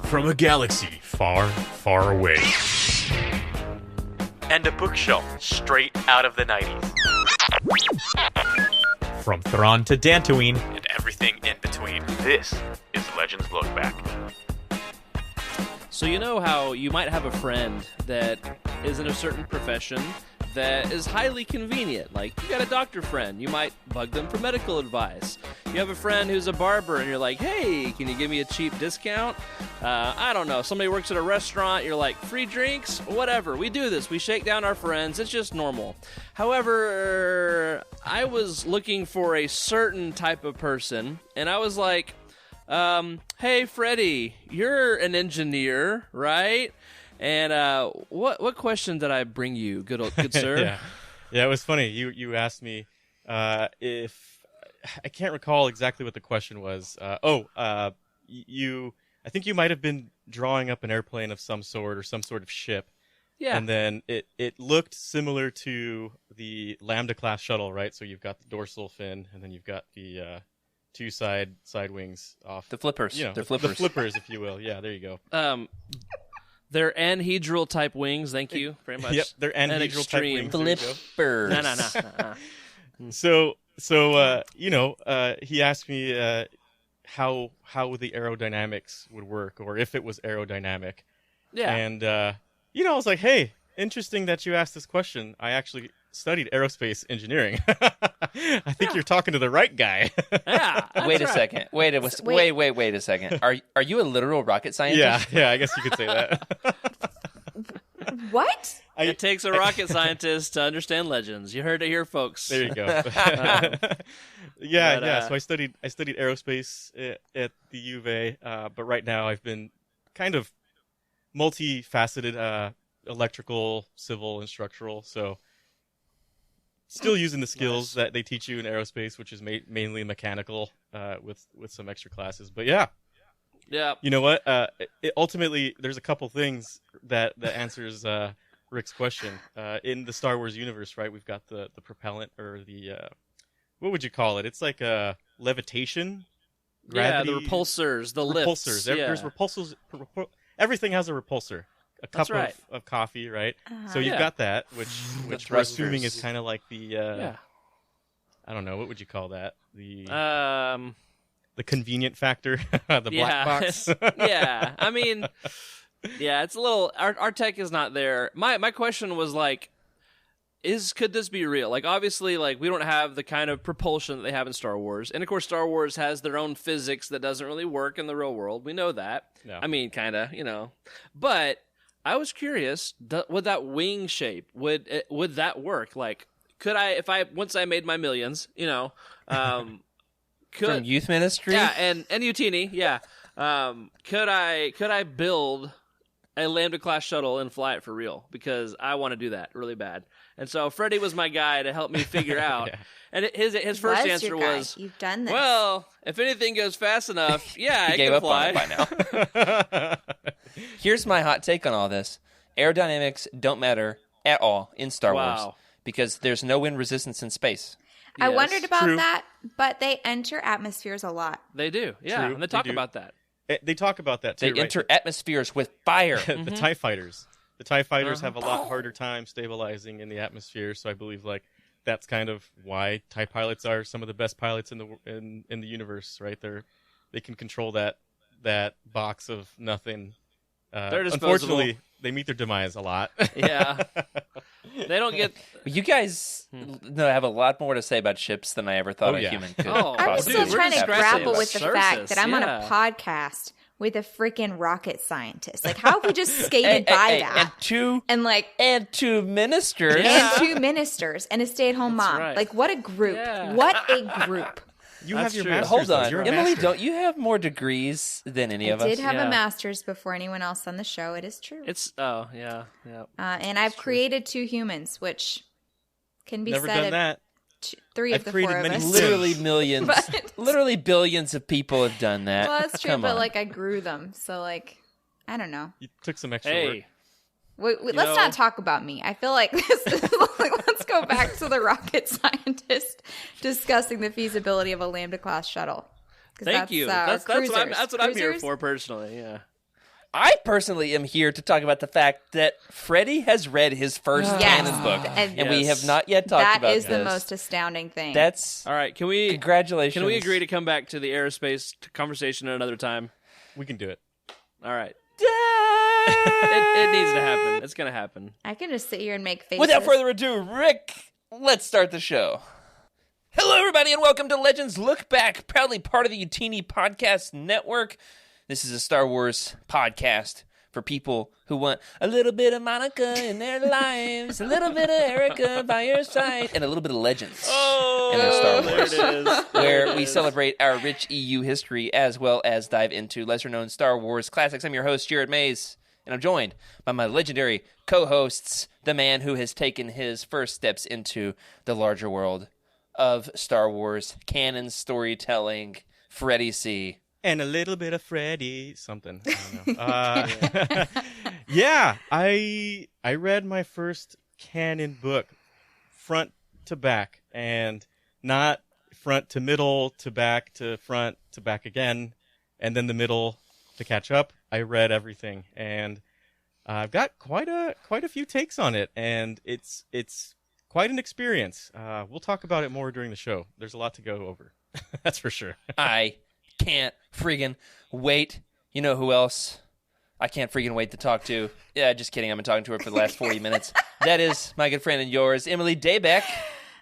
from a galaxy far, far away. And a bookshelf straight out of the 90s. From Thrawn to Dantooine. And everything in between. This is Legends Look Back. So you know how you might have a friend that is in a certain profession that is highly convenient. Like, you got a doctor friend. You might bug them for medical advice. You have a friend who's a barber, and you're like, hey, can you give me a cheap discount? I don't know. Somebody works at a restaurant. You're like, free drinks? Whatever. We do this. We shake down our friends. It's just normal. However, I was looking for a certain type of person, and I was like, hey, Freddy, you're an engineer, right? And what question did I bring you, good sir? Yeah, it was funny. You asked me if I can't recall exactly what the question was. I think you might have been drawing up an airplane of some sort or some sort of ship. Yeah. And then it looked similar to the Lambda class shuttle, right? So you've got the dorsal fin, and then you've got the two side wings off. The flippers. You know, They're flippers. The flippers, if you will. Yeah, there you go. They're anhedral type wings. Thank you very much. Yep, they're anhedral type wings. Flippers. No. So he asked me how the aerodynamics would work, or if it was aerodynamic. Yeah. And I was like, hey, interesting that you asked this question. I actually studied aerospace engineering. I think you're talking to the right guy. Yeah. Wait a second. Wait a second. Are you a literal rocket scientist? Yeah, I guess you could say that. What? It takes a rocket scientist to understand legends. You heard it here, folks. There you go. So I studied aerospace at the U of A, but right now I've been kind of multifaceted, electrical, civil, and structural. So still using the skills that they teach you in aerospace, which is mainly mechanical, with some extra classes. But yeah. You know what? Ultimately, there's a couple things that answers Rick's question. In the Star Wars universe, right? We've got the propellant, or the what would you call it? It's like a levitation. Gravity, the repulsors, the lifts. Repulsors. There's repulsors. Everything has a repulsor. A cup of coffee, right? So you've got that, which we're assuming is kind of like the I don't know, what would you call that? The convenient factor, the black box. Yeah, I mean, it's a little. Our tech is not there. My question was like, could this be real? Like, obviously, like, we don't have the kind of propulsion that they have in Star Wars, and of course, Star Wars has their own physics that doesn't really work in the real world. We know that. No. I mean, kind of, but I was curious. Would that wing shape would that work? Like, could I, once I made my millions, from youth ministry? Yeah, and Youtini, yeah. Could I build a Lambda class shuttle and fly it for real? Because I want to do that really bad. And so Freddie was my guy to help me figure out. Yeah. And his first answer was, "You've done this." Well, if anything goes fast enough, yeah, I gave can up fly. on it by now. Here's my hot take on all this: aerodynamics don't matter at all in Star Wars because there's no wind resistance in space. I wondered about that, but they enter atmospheres a lot. They do, yeah, and they talk about that. They talk about that too. They enter atmospheres with fire. The TIE fighters. The TIE fighters have a lot harder time stabilizing in the atmosphere, so I believe that's kind of why TIE pilots are some of the best pilots in the universe, right? They can control that box of nothing. They're disposable. Unfortunately, they meet their demise a lot. Yeah. They don't get... You guys have a lot more to say about ships than I ever thought a human could. I'm still trying to grapple with the fact that I'm on a podcast with a freaking rocket scientist. Like, how have we just skated by that? And two ministers. And two ministers and a stay-at-home mom. Right. Like, what a group. Yeah. What a group. You have your master's. Hold on. Emily, don't you have more degrees than any of us? I did have a master's before anyone else on the show. It is true. Yeah. And I've created two humans, which can be Never said done of that. Three of the four of us. Literally millions. Literally billions of people have done that. Well, that's true, but I grew them. So, I don't know. You took some extra work. Let's not talk about me. I feel like this is let's go back to the rocket scientist discussing the feasibility of a Lambda class shuttle. Thank you. That's what I'm here for personally. Yeah. I personally am here to talk about the fact that Freddy has read his first canon book, and we have not yet talked about this. That is the most astounding thing. That's all right. Congratulations. Can we agree to come back to the aerospace conversation at another time? We can do it. All right. It needs to happen. It's going to happen. I can just sit here and make faces. Without further ado, Rick, let's start the show. Hello, everybody, and welcome to Legends Look Back, proudly part of the Youtini Podcast Network. This is a Star Wars podcast for people who want a little bit of Monica in their lives, a little bit of Erica by your side, and a little bit of Legends in their Star Wars, there it is. where we celebrate our rich EU history as well as dive into lesser-known Star Wars classics. I'm your host, Jared Mays, and I'm joined by my legendary co-hosts, the man who has taken his first steps into the larger world of Star Wars canon storytelling, Freddy C. And a little bit of Freddy something. I don't know. Yeah, I read my first canon book front to back, and not front to middle to back to front to back again, and then the middle to catch up. I read everything, and I've got quite a few takes on it, and it's quite an experience. We'll talk about it more during the show. There's a lot to go over. That's for sure. I can't friggin' wait. You know who else I can't friggin' wait to talk to? Yeah, just kidding. I've been talking to her for the last 40 minutes. That is my good friend and yours, Emily Daybeck.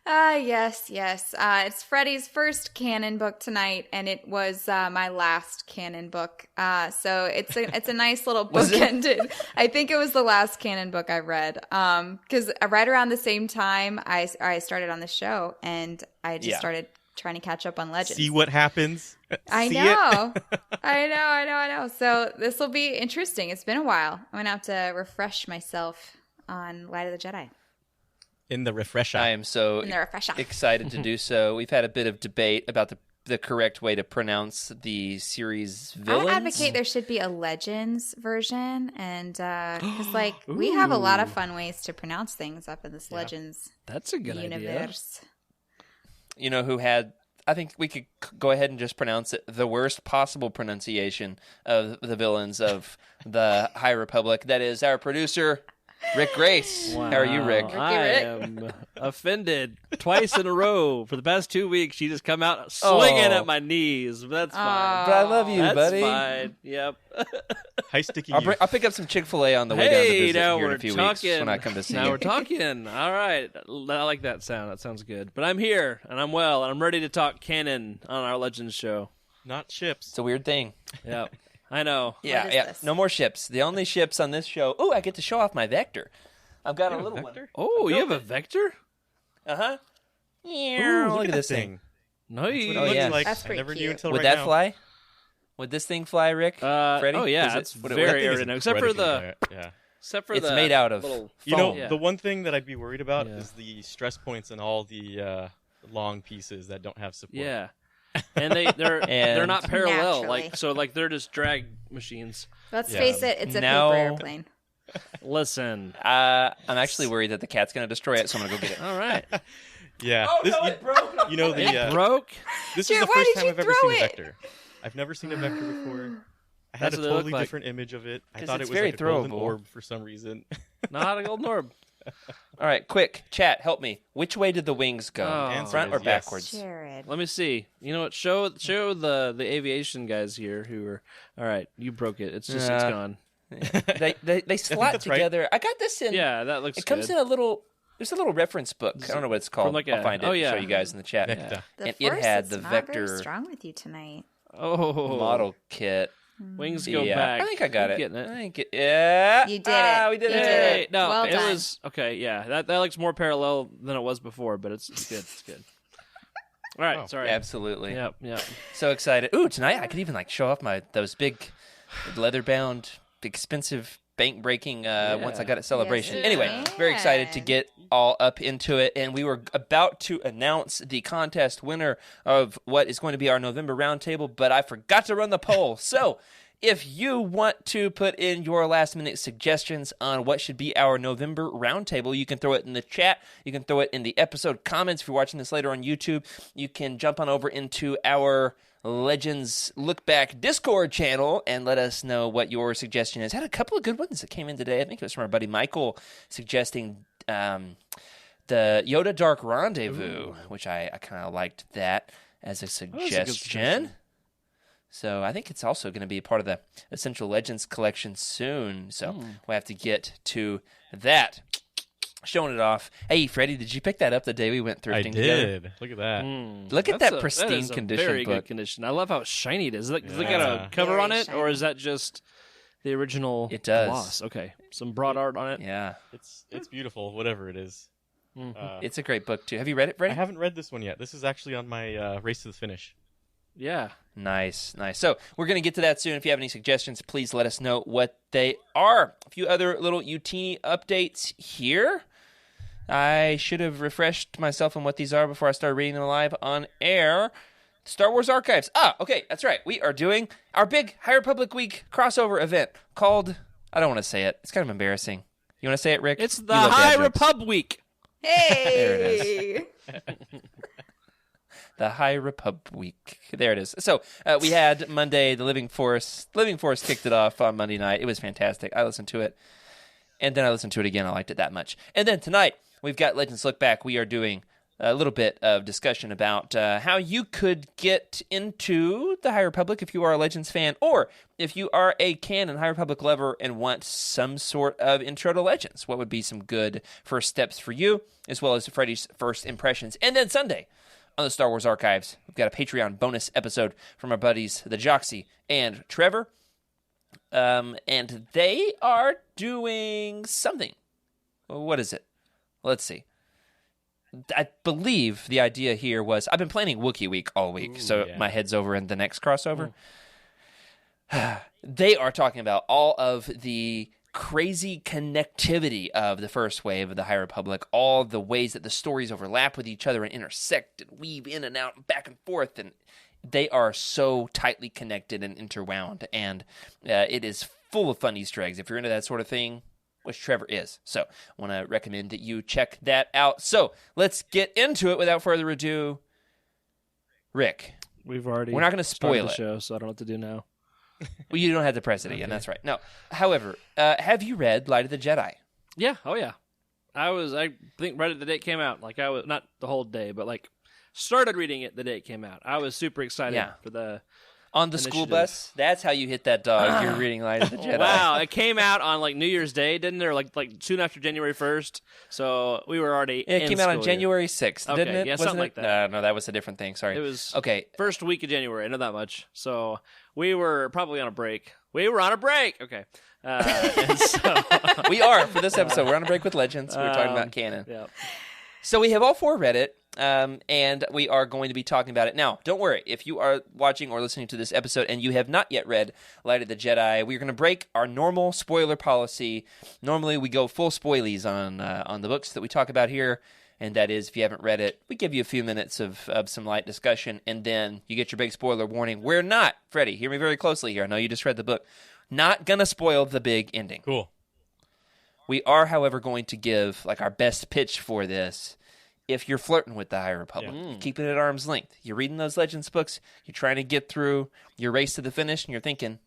Yes. It's Freddy's first canon book tonight, and it was my last canon book. So it's a nice little bookended. I think it was the last canon book I read. Because right around the same time I started on the show, and I just started trying to catch up on Legends. See what happens. I know. I know. So this will be interesting. It's been a while. I'm gonna have to refresh myself on Light of the Jedi. In the refresher. I am so excited to do so. We've had a bit of debate about the correct way to pronounce the series villains. I advocate there should be a Legends version, and because we have a lot of fun ways to pronounce things up in this Legends. That's a good universe. idea. You know who had? I think we could go ahead and just pronounce it the worst possible pronunciation of the villains of the High Republic. That is our producer, Rick Grace. Wow. How are you, Rick? I am offended twice in a row. For the past 2 weeks, she just come out slinging at my knees. But that's fine. But I love you, that's buddy. Fine. Yep. High sticky. I'll pick up some Chick-fil-A on the way down to visit now here in we're a few talking. weeks when I come to see now you. we're talking. All right. I like that sound. That sounds good. But I'm here, and I'm well, and I'm ready to talk canon on our Legends show. Not ships. It's a weird thing. Yep. I know. Yeah. This? No more ships. The only ships on this show. Oh, I get to show off my Vector. I've got a little one. Oh, you have a Vector? Uh-huh. Ooh, Look at this thing. Nice. Oh, yeah. Like. That's I pretty never knew cute. until Would right that now. fly? Would this thing fly, Rick? Freddy? Oh yeah, Is it- it's would it- very That thing is aerodynamic. Except for incredibly the, yeah. It's made out of little You know, foam. Yeah. the one thing that I'd be worried about Yeah. is the stress points and all the long pieces that don't have support. Yeah, and they're not parallel. Naturally. They're just drag machines. Let's Yeah. face it, it's a Now- paper airplane. Listen. I'm actually worried that the cat's going to destroy it, so I'm going to go get it. All right. Yeah. it broke. You know It broke. This Jared, is the why first did time you I've ever throw seen a it? vector. I've never seen a vector before. I had That's a what they look totally like. different image of it. I 'Cause thought it's it was very like a golden throwable. orb for some reason. Not a golden orb. All right, quick, chat, help me. Which way did the wings go? Oh. Front or Answer is yes. backwards? Jared. Let me see. You know what? Show the aviation guys here who are. All right, you broke it. It's just it's gone. They slot that's right. together. I got this in. Yeah, that looks. It comes good. in a little. There's a little reference book. I don't know what it's called. like I'll a- find it. oh, and yeah. Show you guys in the chat. Vector. The And force it had is the not vector very strong with you tonight. Oh, model kit. Wings go Yeah, back. I think I got I'm it. getting it. I think yeah. You did it. We did You it. did it. No, Well it done. was okay. Yeah, that looks more parallel than it was before, but it's good. It's good. All right, sorry. Absolutely. Yep. So excited. Ooh, tonight I could even show off those big leather bound, expensive bank breaking once I got at Celebration. Yes, Anyway, you very excited to can. get all up into it, and we were about to announce the contest winner of what is going to be our November roundtable, but I forgot to run the poll. So if you want to put in your last-minute suggestions on what should be our November roundtable, you can throw it in the chat. You can throw it in the episode comments. If you're watching this later on YouTube, you can jump on over into our Legends Look Back Discord channel and let us know what your suggestion is. Had a couple of good ones that came in today. I think it was from our buddy Michael suggesting the Yoda Dark Rendezvous, which I kind of liked that as a suggestion. So I think it's also going to be part of the Essential Legends collection soon. So we'll have to get to that. Showing it off. Hey, Freddie, did you pick that up the day we went thrifting together? I did. Look at that. Look at that pristine that is a condition very book. good condition. I love how shiny it is. Does it got Yeah. a cover Very on it, or shiny. is that just the original It does. gloss? Okay, some broad art on it. Yeah, It's beautiful, whatever it is. it's a great book, too. Have you read it, Freddie? I haven't read this one yet. This is actually on my race to the finish. Yeah. Nice. So we're going to get to that soon. If you have any suggestions, please let us know what they are. A few other little Youtini updates here. I should have refreshed myself on what these are before I started reading them live on air. Star Wars Archives. Okay, that's right. We are doing our big High Republic Week crossover event called, I don't want to say it. It's kind of embarrassing. You want to say it, Rick? It's You the love dad High jokes. Republic. Hey! The High Republic. There it is. So we had Monday, the Living Force. Living Force kicked it off on Monday night. It was fantastic. I listened to it. And then I listened to it again. I liked it that much. And then tonight, we've got Legends Look Back. We are doing a little bit of discussion about how you could get into the High Republic if you are a Legends fan, or if you are a Canon High Republic lover and want some sort of intro to Legends. What would be some good first steps for you, as well as Freddy's first impressions. And then Sunday, on the Star Wars Archives, we've got a Patreon bonus episode from our buddies, the Joxy and Trevor. And they are doing something. What is it? Let's see. I believe the idea here was, I've been planning Wookiee Week all week, so yeah. my head's over in the next crossover. They are talking about all of the crazy connectivity of the first wave of the High Republic, all the ways that the stories overlap with each other and intersect and weave in and out and back and forth, and they are so tightly connected and interwound, and it is full of fun Easter eggs if you're into that sort of thing, which Trevor is. So I want to recommend that you check that out. So let's get into it without further ado. Rick, We're not going to spoil the it. show, so I don't know what to do now. Well, you don't have to press it again. That's right. No. However, have you read Light of the Jedi? Yeah. Oh yeah. I think read it the day it came out. Like I was not the whole day, but like started reading it the day it came out. I was super excited Yeah. for the. On the school Initiative. bus? That's how you hit that dog. You're reading Light of the Jedi. Wow, it came out on like New Year's Day, didn't it? Or like soon after January 1st. So we were already. It in came out on school year. January 6th, Okay, didn't it? yeah, Wasn't something it? like that. No, that was a different thing. Sorry. It was Okay. first week of January. I know that much. So we were probably on a break. We were on a break. Okay. And so, We are, for this episode. We're on a break with Legends. We're talking about canon. yeah. So we have all four read it, and we are going to be talking about it. Now, don't worry. If you are watching or listening to this episode and you have not yet read Light of the Jedi, we're going to break our normal spoiler policy. Normally, we go full spoilies on the books that we talk about here, and that is, if you haven't read it, we give you a few minutes of some light discussion, and then you get your big spoiler warning. We're not, Freddie, hear me very closely here. I know you just read the book. Not going to spoil the big ending. Cool. We are, however, going to give like our best pitch for this. If you're flirting with the High Republic, you're keeping it at arm's length, you're reading those Legends books, you're trying to get through your race to the finish, and you're thinking,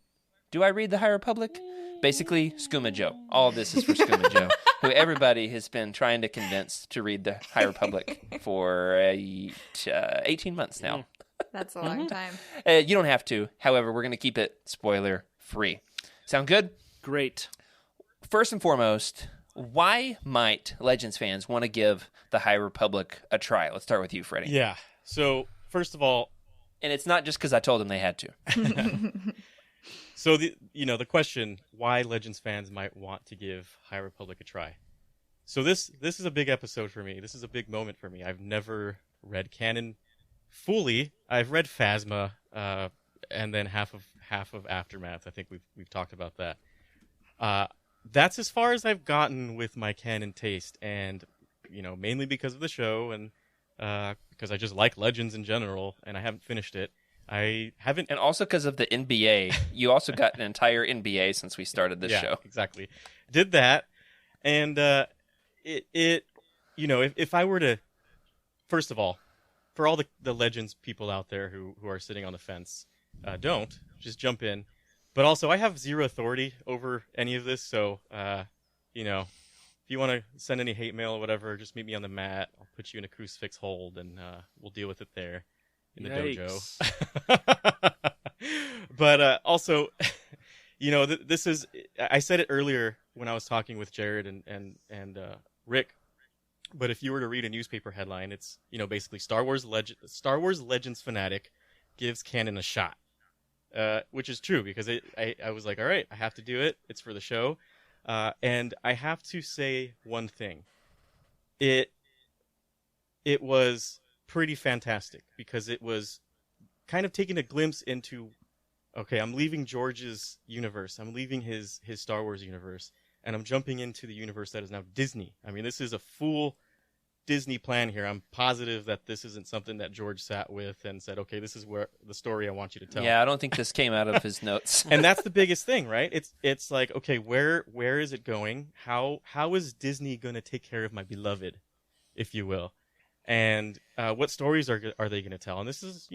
do I read the High Republic? Basically, Skooma Joe. All of this is for Skooma Joe, who everybody has been trying to convince to read the High Republic for 18 months now. That's a long time. You don't have to. However, we're going to keep it spoiler-free. Sound good? Great. First and foremost, why might Legends fans want to give the High Republic a try? Let's start with you, Freddie. Yeah. So first of all, And it's not just because I told them they had to. so the question why Legends fans might want to give High Republic a try. So this is a big episode for me. This is a big moment for me. I've never read canon fully. I've read Phasma, and then half of Aftermath. I think we've talked about that. That's as far as I've gotten with my canon taste, and mainly because of the show and because I just like Legends in general, and I haven't finished it. I haven't. And also because of the NBA. You also got an entire NBA since we started this show. Exactly. Did that, and it if I were to, first of all, for all the Legends people out there who are sitting on the fence, don't just jump in. But also, I have zero authority over any of this, so if you want to send any hate mail or whatever, just meet me on the mat. I'll put you in a crucifix hold, and we'll deal with it there in the dojo. But also, this is. I said it earlier when I was talking with Jared and Rick. But if you were to read a newspaper headline, it's basically Star Wars Legends fanatic gives canon a shot, which is true because I was like, all right, I have to do it. It's for the show, and I have to say one thing. It was pretty fantastic because it was kind of taking a glimpse into, okay, I'm leaving George's universe, I'm leaving his Star Wars universe, and I'm jumping into the universe that is now Disney. I mean, this is a full Disney plan here. I'm positive that this isn't something that George sat with and said, okay, this is where the story I want you to tell. Yeah, I don't think this came out of his notes. And that's the biggest thing, right? It's like, okay, where is it going? How is Disney going to take care of my beloved, if you will? And what stories are they going to tell? And this is,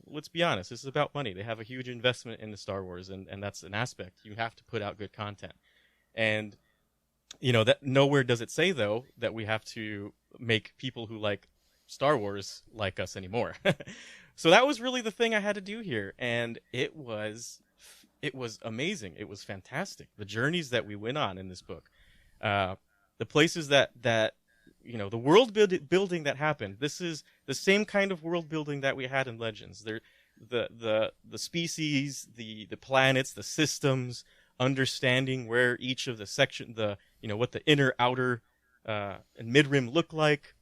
let's be honest, this is about money. They have a huge investment in the Star Wars, and that's an aspect. You have to put out good content. And, that nowhere does it say, though, that we have to make people who like Star Wars like us anymore. So that was really the thing I had to do here. And it was amazing. It was fantastic. The journeys that we went on in this book, the places that the world building that happened. This is the same kind of world building that we had in Legends. The species, the planets, the systems, understanding where each of the section, what the inner, outer, and mid-rim look like,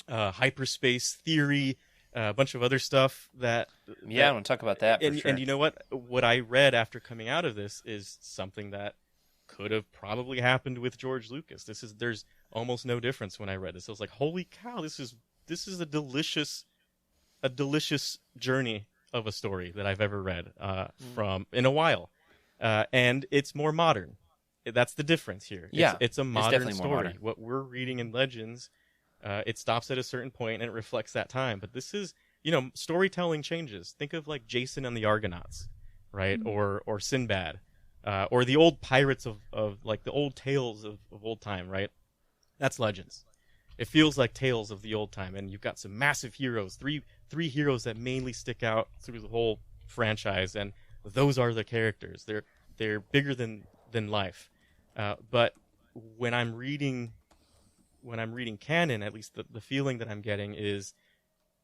hyperspace theory, a bunch of other stuff I want to talk about that for sure. And you know what I read after coming out of this is something that could have probably happened with George Lucas. There's almost no difference when I read this. I was like, holy cow, this is a delicious journey of a story that I've ever read from in a while. And it's more modern. That's the difference here. It's a modern story. Modern. What we're reading in Legends, it stops at a certain point and it reflects that time. But this is, storytelling changes. Think of like Jason and the Argonauts, right? Mm-hmm. Or Sinbad, or the old pirates of like the old tales of old time, right? That's Legends. It feels like tales of the old time, and you've got some massive heroes, three heroes that mainly stick out through the whole franchise, and those are the characters. They're bigger than life. But when I'm reading canon, at least the feeling that I'm getting is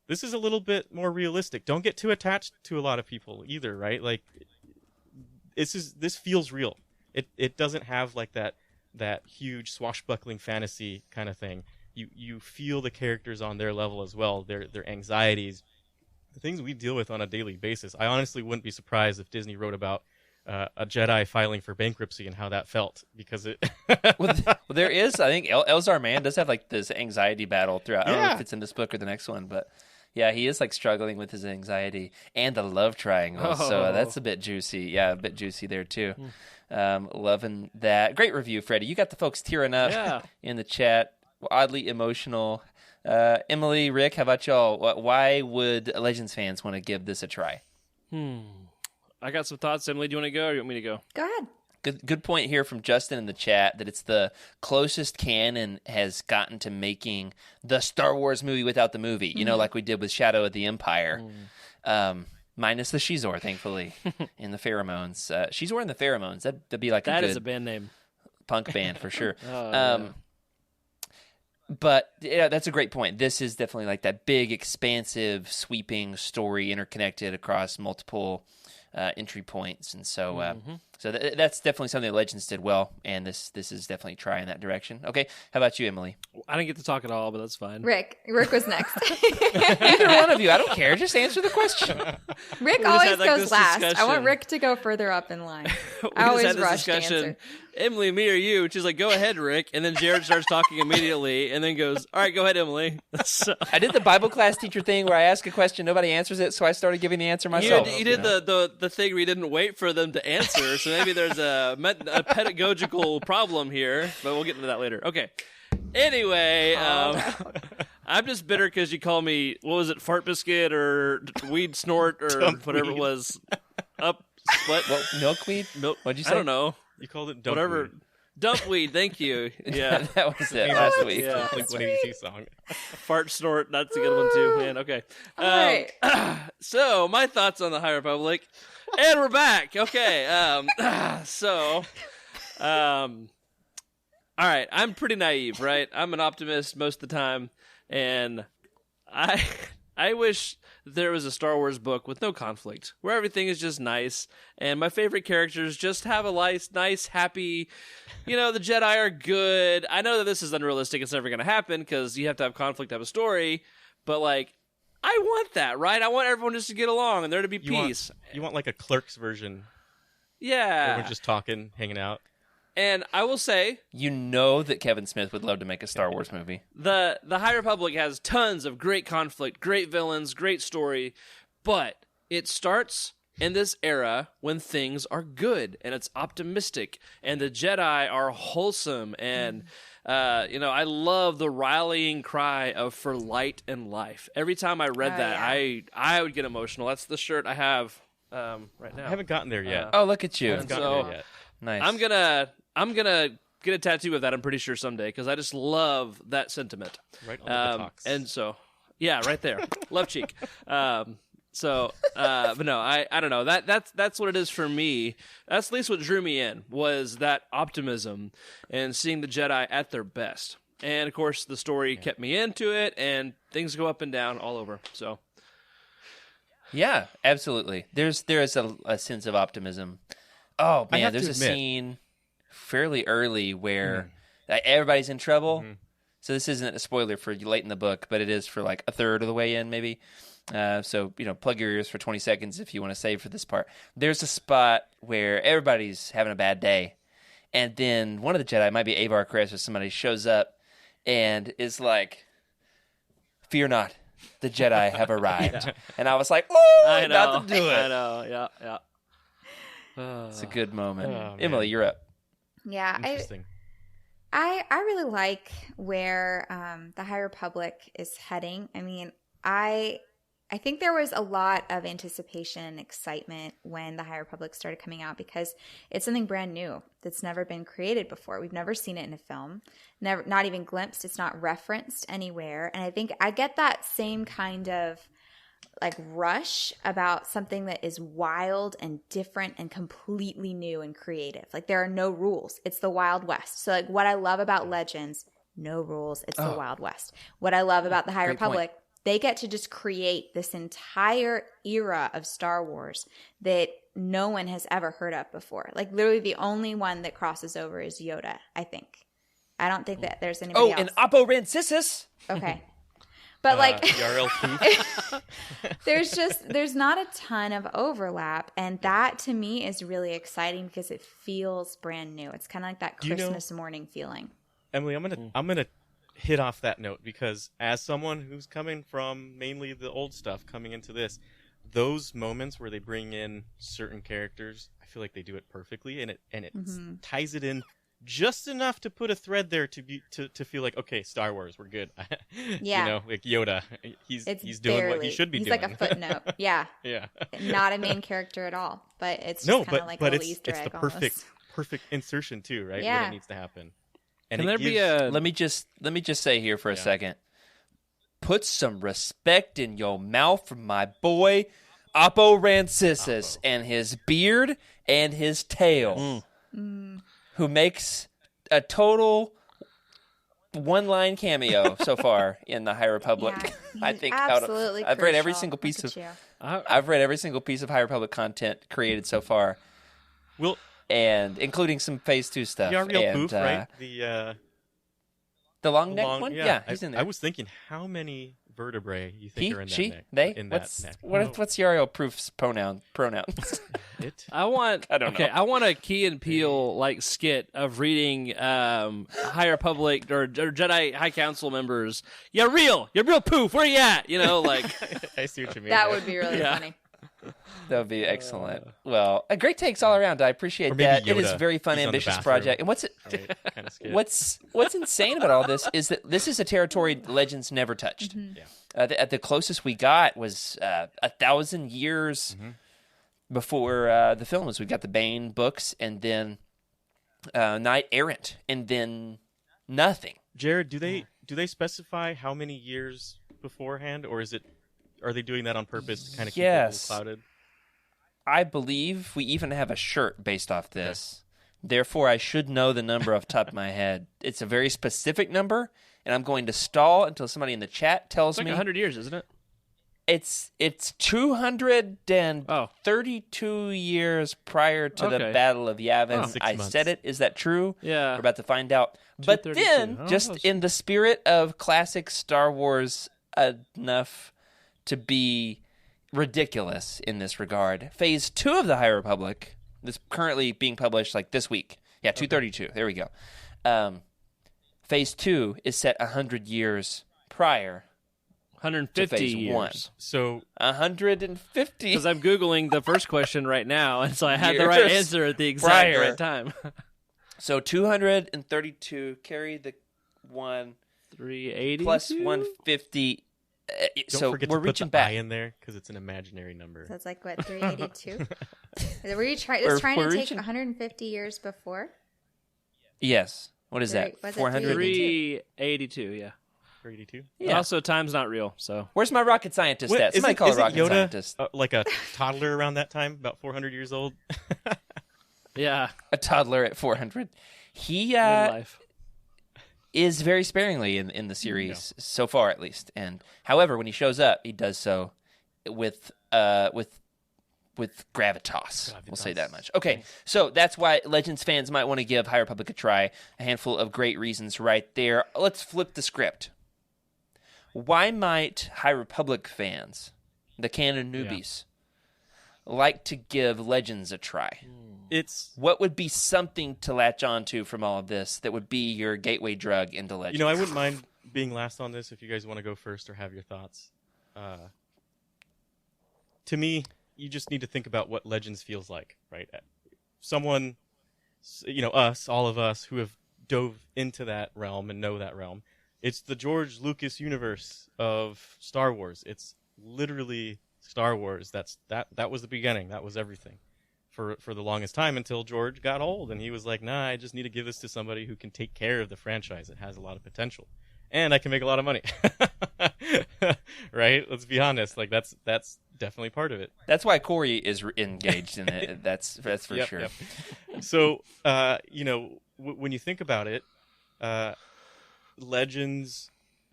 this is a little bit more realistic. Don't get too attached to a lot of people either, right? Like this feels real. It doesn't have like that huge swashbuckling fantasy kind of thing. You feel the characters on their level as well, their anxieties, the things we deal with on a daily basis. I honestly wouldn't be surprised if Disney wrote about a Jedi filing for bankruptcy and how that felt, because it. well, there is, I think, Elzar Mann does have like this anxiety battle throughout. I don't know if it's in this book or the next one, but yeah, he is like struggling with his anxiety and the love triangle. So that's a bit juicy. Yeah, a bit juicy there too. Loving that. Great review, Freddie. You got the folks tearing up in the chat. Oddly emotional. Emily, Rick, how about y'all? Why would Legends fans want to give this a try? I got some thoughts. Emily, do you want to go or do you want me to go? Go ahead. Good point here from Justin in the chat that it's the closest canon has gotten to making the Star Wars movie without the movie. You know, like we did with Shadow of the Empire. Minus the Shizor, thankfully, in the Pheromones. Shizor and the Pheromones. That'd be like that a good is a band name. Punk band for sure. Yeah. But yeah, that's a great point. This is definitely like that big, expansive, sweeping story interconnected across multiple entry points, and so that's definitely something that Legends did well, and this is definitely trying that direction. Okay, how about you, Emily? I didn't get to talk at all, but that's fine. Rick was next. Either one of you, I don't care. Just answer the question. Rick always goes last. I want Rick to go further up in line. I always rush to answer. Emily, me or you? And she's like, go ahead, Rick. And then Jared starts talking immediately and then goes, all right, go ahead, Emily. So, I did the Bible class teacher thing where I ask a question, nobody answers it, so I started giving the answer myself. you did the thing where you didn't wait for them to answer, so maybe there's a pedagogical problem here, but we'll get into that later. Okay. Anyway, I'm just bitter because you call me, what was it, fart biscuit or weed snort or whatever it was. What? Milkweed? What'd you say? I don't know. You called it dump Whatever. weed. Dumpweed, thank you. Yeah. That was it last week. Yeah. Like 182 song. Fart snort, that's a good one too, man. Okay. All right. So, my thoughts on the High Republic. And we're back. Okay. All right, I'm pretty naive, right? I'm an optimist most of the time, and I wish there was a Star Wars book with no conflict, where everything is just nice, and my favorite characters just have a nice, happy, the Jedi are good. I know that this is unrealistic, it's never going to happen, because you have to have conflict to have a story, but, like, I want that, right? I want everyone just to get along, and there to be peace. You want like a Clerks version. Yeah. Everyone's just talking, hanging out. And I will say, You know that Kevin Smith would love to make a Star Wars movie. the High Republic has tons of great conflict, great villains, great story, but it starts in this era when things are good and it's optimistic and the Jedi are wholesome and I love the rallying cry of for light and life. Every time I read that, yeah. I would get emotional. That's the shirt I have right now. I haven't gotten there yet. Oh, look at you. I haven't gotten so- there yet. Nice. I'm gonna get a tattoo of that. I'm pretty sure someday because I just love that sentiment. Right on the buttocks. And so, yeah, right there, love cheek. But no, I don't know. That's what it is for me. That's at least what drew me in was that optimism and seeing the Jedi at their best. And of course, the story kept me into it, and things go up and down all over. So, Yeah, absolutely. There is a sense of optimism. Oh I man, have there's to a admit- scene fairly early where everybody's in trouble. Mm-hmm. So this isn't a spoiler for you late in the book, but it is for like a third of the way in, maybe. So plug your ears for 20 seconds if you want to save for this part. There's a spot where everybody's having a bad day, and then one of the Jedi, might be Avar Kriss or somebody, shows up and is like, "Fear not, the Jedi have arrived." And I was like, "Oh, I know, about to do it." I know, yeah. It's a good moment. Oh, man. Emily, you're up. Yeah, Interesting. I really like where the High Republic is heading. I mean, I think there was a lot of anticipation and excitement when the High Republic started coming out because it's something brand new that's never been created before. We've never seen it in a film, not even glimpsed. It's not referenced anywhere. And I think I get that same kind of like rush about something that is wild and different and completely new and creative. Like there are no rules. It's the Wild West. So like what I love about Legends, no rules. It's the Wild West. What I love about the High Great Republic, they get to just create this entire era of Star Wars that no one has ever heard of before. Like literally the only one that crosses over is Yoda, I think. I don't think that there's anybody else. And Oppo Rancisis. Okay. But like Yarl Poof. there's not a ton of overlap, and that to me is really exciting because it feels brand new. It's kind of like that Do you know- Christmas morning feeling. Emily, I'm gonna hit off that note because as someone who's coming from mainly the old stuff, coming into this, those moments where they bring in certain characters, I feel like they do it perfectly, and it ties it in just enough to put a thread there to feel like, okay, Star Wars, we're good. Yeah. Like Yoda, he's doing what he should be he's doing. like a footnote. Yeah. Yeah. Not a main character at all, but it's just No, kind of like a but little it's Easter egg the almost. perfect insertion too, right? Yeah. When it needs to happen. And Can it there be gives- a Let me just say here for a second. Put some respect in your mouth for my boy Oppo Rancisis and his beard and his tail, who makes a total one-line cameo so far in the High Republic. Yeah, I he's think absolutely I've read every crucial. single piece Look of at you. I've read every single piece of High Republic content created so far, Well, and including some Phase 2 stuff. Yarl and, Poof, right? The long neck long, one? Yeah, he's in there. I was thinking, how many vertebrae you think he, are in that she, neck? they? In What's that neck? what's Yariel Proof's pronouns? I want I don't know. I want a Key and Peele like skit of reading High Republic or Jedi High Council members. You're real poof. Where you at? You know, like I see what you mean. That would be really funny. That would be excellent. Well, a great takes all around. I appreciate Or maybe that. It is Yoda. a very fun, He's on the ambitious bathroom. project. And Right, kind of skit. what's insane about all this is that this is a territory Legends never touched. Mm-hmm. At the closest we got was 1,000 years before the films. We got the Bane books, and then Knight Errant, and then nothing. Jared, do they specify how many years beforehand, or are they doing that on purpose to kind of keep it a little clouded? I believe we even have a shirt based off this. Therefore, I should know the number off the top of my head. It's a very specific number, and I'm going to stall until somebody in the chat tells it's like me. 100 years, isn't it? It's 232 years prior to the Okay. Battle of Yavin. 6 I months. said it. Is that true? Yeah. We're about to find out. But 232. then, Oh, just that's- in the spirit of classic Star Wars enough to be ridiculous in this regard, Phase 2 of the High Republic is currently being published like this week. Yeah, 232. There we go. Phase 2 is set 100 years prior 150 to Phase years. 1. So 150. Because I'm Googling the first question right now, and so I had the right Years answer at the exact prior. right time. So 232, carry the 1 380 plus 150. don't So forget we're to put reaching the back. I in there because it's an imaginary number. So it's like, what, 382? Were you trying We're to take reaching- 150 years before? Yes. What is that? Was it 400. 382, yeah. 382. Yeah. Also, time's not real, so. Where's my rocket scientist Wait, at? Somebody call a isn't rocket Yoda scientist. like a toddler around that time, about 400 years old? Yeah, A toddler at 400. He midlife. is very sparingly in the series so far, at least. And however, when he shows up, he does so with gravitas. We'll say that much. Okay, so that's why Legends fans might want to give High Republic a try. A handful of great reasons right there. Let's flip the script. Why might High Republic fans, the canon newbies, like to give Legends a try? It's What would be something to latch onto from all of this that would be your gateway drug into Legends? I wouldn't mind being last on this if you guys want to go first or have your thoughts. To me, you just need to think about what Legends feels like, right? Someone, us, all of us who have dove into that realm and know that realm. It's the George Lucas universe of Star Wars. It's literally Star Wars. That was the beginning. That was everything for the longest time until George got old and he was like, nah, I just need to give this to somebody who can take care of the franchise. It has a lot of potential. And I can make a lot of money. Right? Let's be honest. Like that's definitely part of it. That's why Corey is engaged in it. That's for Yep, sure. yep. So, when you think about it, Legends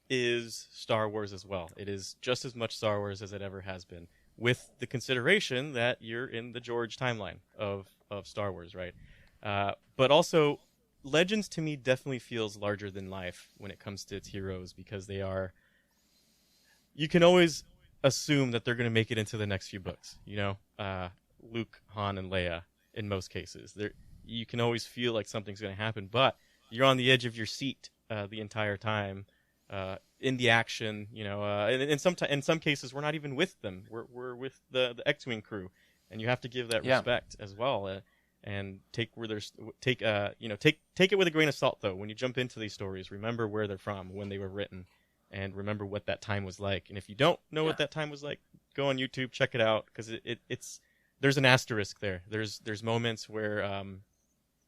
is Star Wars as well. It is just as much Star Wars as it ever has been, with the consideration that you're in the George timeline of Star Wars, right? But also, Legends to me definitely feels larger than life when it comes to its heroes because they are. You can always assume that they're going to make it into the next few books. Luke, Han, and Leia in most cases. You can always feel like something's going to happen, but you're on the edge of your seat the entire time in the action. And in some cases we're not even with them. We're with the X-wing crew, and you have to give that respect as well. And take it with a grain of salt though. When you jump into these stories, remember where they're from, when they were written, and remember what that time was like. And if you don't know what that time was like, go on YouTube, check it out, because it's there's an asterisk there. There's moments where a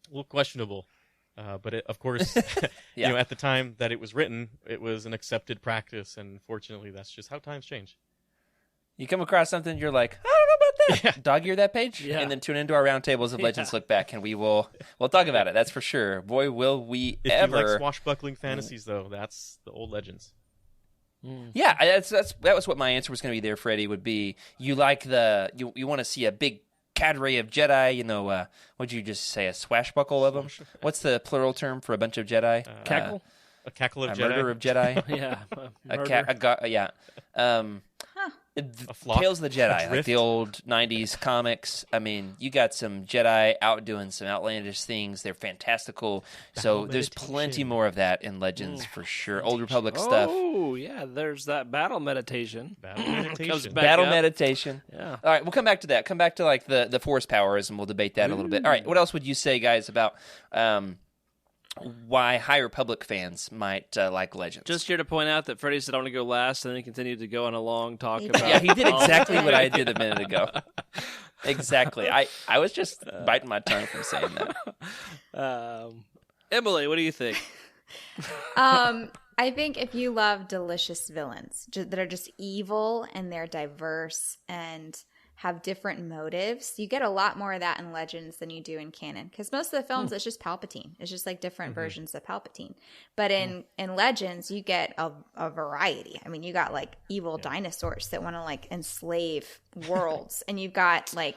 little questionable, but of course, at the time that it was written, it was an accepted practice, and fortunately, that's just how times change. You come across something, you're like, I don't know about that. Dog ear that page, Yeah. and then tune into our roundtables of Legends Look Back, and we'll talk about it. That's for sure. Boy, will we If ever! you like swashbuckling fantasies, though, that's the old Legends. Yeah, that was what my answer was going to be there, Freddie, would be you like you want to see a big cadre of Jedi, what'd you just say, a swashbuckle of them? What's the plural term for a bunch of Jedi? Cackle? A cackle of A Jedi. murder of Jedi? Yeah. Yeah. flock, Tales of the Jedi, like drift. the old 90s comics. I mean, you got some Jedi out doing some outlandish things. They're fantastical. So Battle there's plenty meditation. more of that in Legends for sure. Old Republic stuff. Oh, yeah, there's that battle meditation. Battle Comes meditation. back Battle up. meditation. Yeah. All right, we'll come back to that. Come back to like the force powers, and we'll debate that a little bit. All right, what else would you say, guys, about why High Republic fans might like Legends? Just here to point out that Freddie said I want to go last, and then he continued to go on a long talk about. Yeah, he did exactly what I did a minute ago. Exactly. I was just biting my tongue from saying that. Emily, what do you think? I think if you love delicious villains that are just evil and they're diverse and have different motives, you get a lot more of that in Legends than you do in canon. Because most of the films, it's just Palpatine. It's just like different versions of Palpatine. But in Legends, you get a variety. I mean, you got like evil dinosaurs that want to like enslave worlds, and you've got like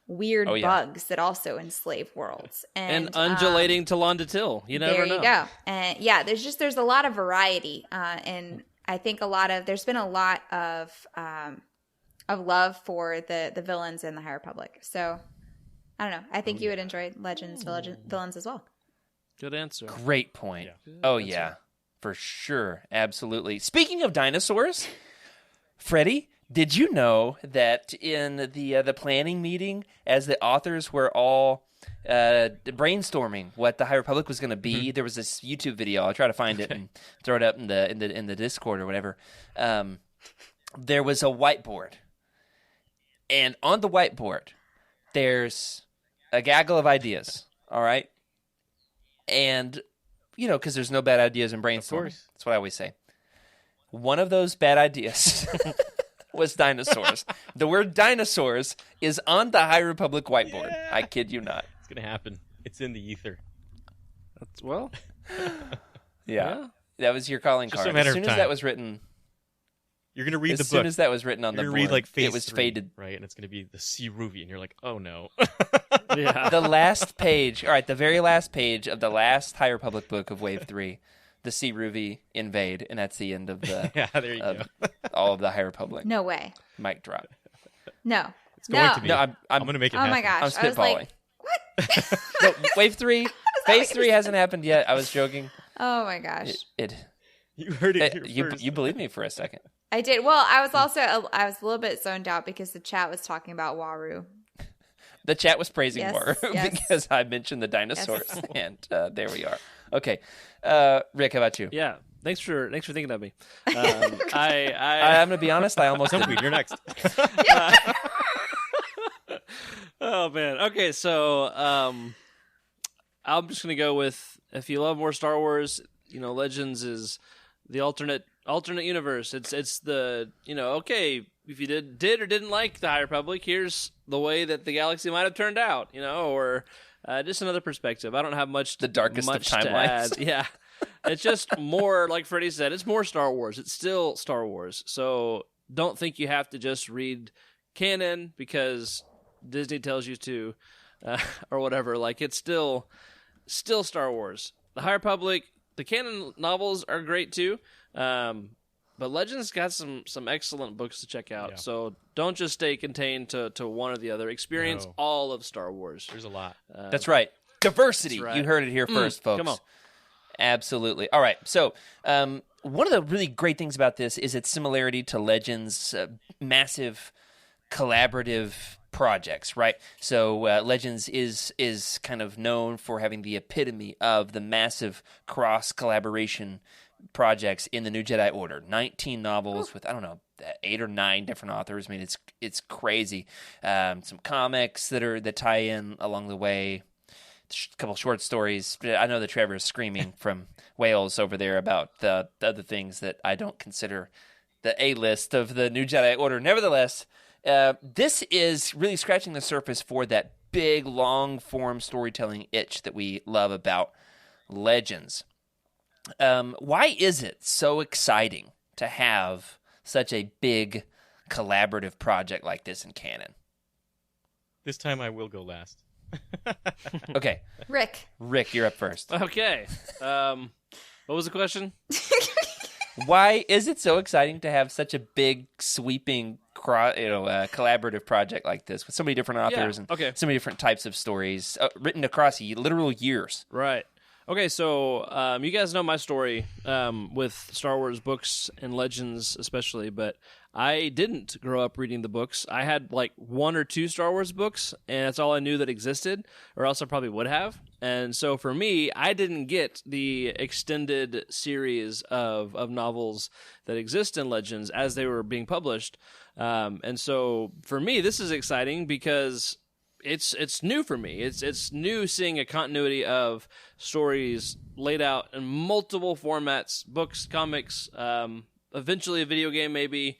weird bugs that also enslave worlds, and undulating to Londatil. You never know. There you go. And yeah, there's a lot of variety, and I think there's been a lot of love for the villains in the High Republic. So I don't know. I think you would enjoy Legends villains as well. Good answer. Great point. Yeah, for sure. Absolutely. Speaking of dinosaurs, Freddie, did you know that in the planning meeting, as the authors were all brainstorming what the High Republic was going to be, there was this YouTube video. I'll try to find it and throw it up in the Discord or whatever. There was a whiteboard, and on the whiteboard, there's a gaggle of ideas. All right, and because there's no bad ideas in brainstorming. That's what I always say. One of those bad ideas was dinosaurs. The word dinosaurs is on the High Republic whiteboard. Yeah. I kid you not. It's gonna happen. It's in the ether. Yeah. That was your calling Just a card. matter As of soon as time. that was written, You're gonna read as the soon book. as that was written on You're the gonna board, read like phase it was 3, faded. right? And it's gonna be the C Ruby, and you're like, oh no. Yeah. The last page, all right, the very last page of the last High Republic book of Wave 3, the Sea Ruby invade, and that's the end of the Yeah, there you go. all of the High Republic. No way. Mic drop. No. It's going to be. No, I'm gonna make it Oh happen. my gosh. I'm I was spitballing. like, what? No, Wave 3, Phase 3 hasn't happened yet. I was joking. Oh my gosh. You heard it here first. You believed me for a second. I did. Well, I was a little bit zoned out because the chat was talking about Waru. The chat was praising Yes, Waru yes. because I mentioned the dinosaurs, and there we are. Okay, Rick, how about you? Yeah. Thanks for thinking of me. I'm going to be honest. I almost Tumbleweed, you're next. Oh man. Okay, so I'm just gonna go with, if you love more Star Wars, Legends is the alternate universe. It's the okay, if you did or didn't like the High Republic, here's the way that the galaxy might have turned out, or just another perspective. I don't have much The darkest of much to timelines. add. Yeah. It's just more, like Freddie said, it's more Star Wars. It's still Star Wars. So don't think you have to just read canon because Disney tells you to, or whatever. Like, it's still Star Wars. The High Republic, the canon novels are great too, but Legends got some excellent books to check out. Yeah. So don't just stay contained to one or the other. Experience No. all of Star Wars. There's a lot. That's right. Diversity. That's right. You heard it here first, folks. Come on. Absolutely. All right. So, one of the really great things about this is its similarity to Legends' massive collaborative projects, right? So, Legends is kind of known for having the epitome of the massive cross collaboration projects in the New Jedi Order. 19 novels with 8 or 9 different authors. I mean, it's crazy. Some comics that tie in along the way. A couple short stories. I know that Trevor is screaming from Wales over there about the other things that I don't consider the A-list of the New Jedi Order. Nevertheless, this is really scratching the surface for that big, long-form storytelling itch that we love about Legends. Why is it so exciting to have such a big collaborative project like this in canon? This time I will go last. Okay. Rick. Rick, you're up first. Okay. What was the question? Why is it so exciting to have such a big, sweeping, collaborative project like this with so many different authors and so many different types of stories written across literal years? Right. Okay, so you guys know my story with Star Wars books and Legends especially, but I didn't grow up reading the books. I had like 1 or 2 Star Wars books, and that's all I knew that existed, or else I probably would have. And so for me, I didn't get the extended series of novels that exist in Legends as they were being published. And so for me, this is exciting because it's new for me. It's new seeing a continuity of stories laid out in multiple formats, books, comics, eventually a video game maybe,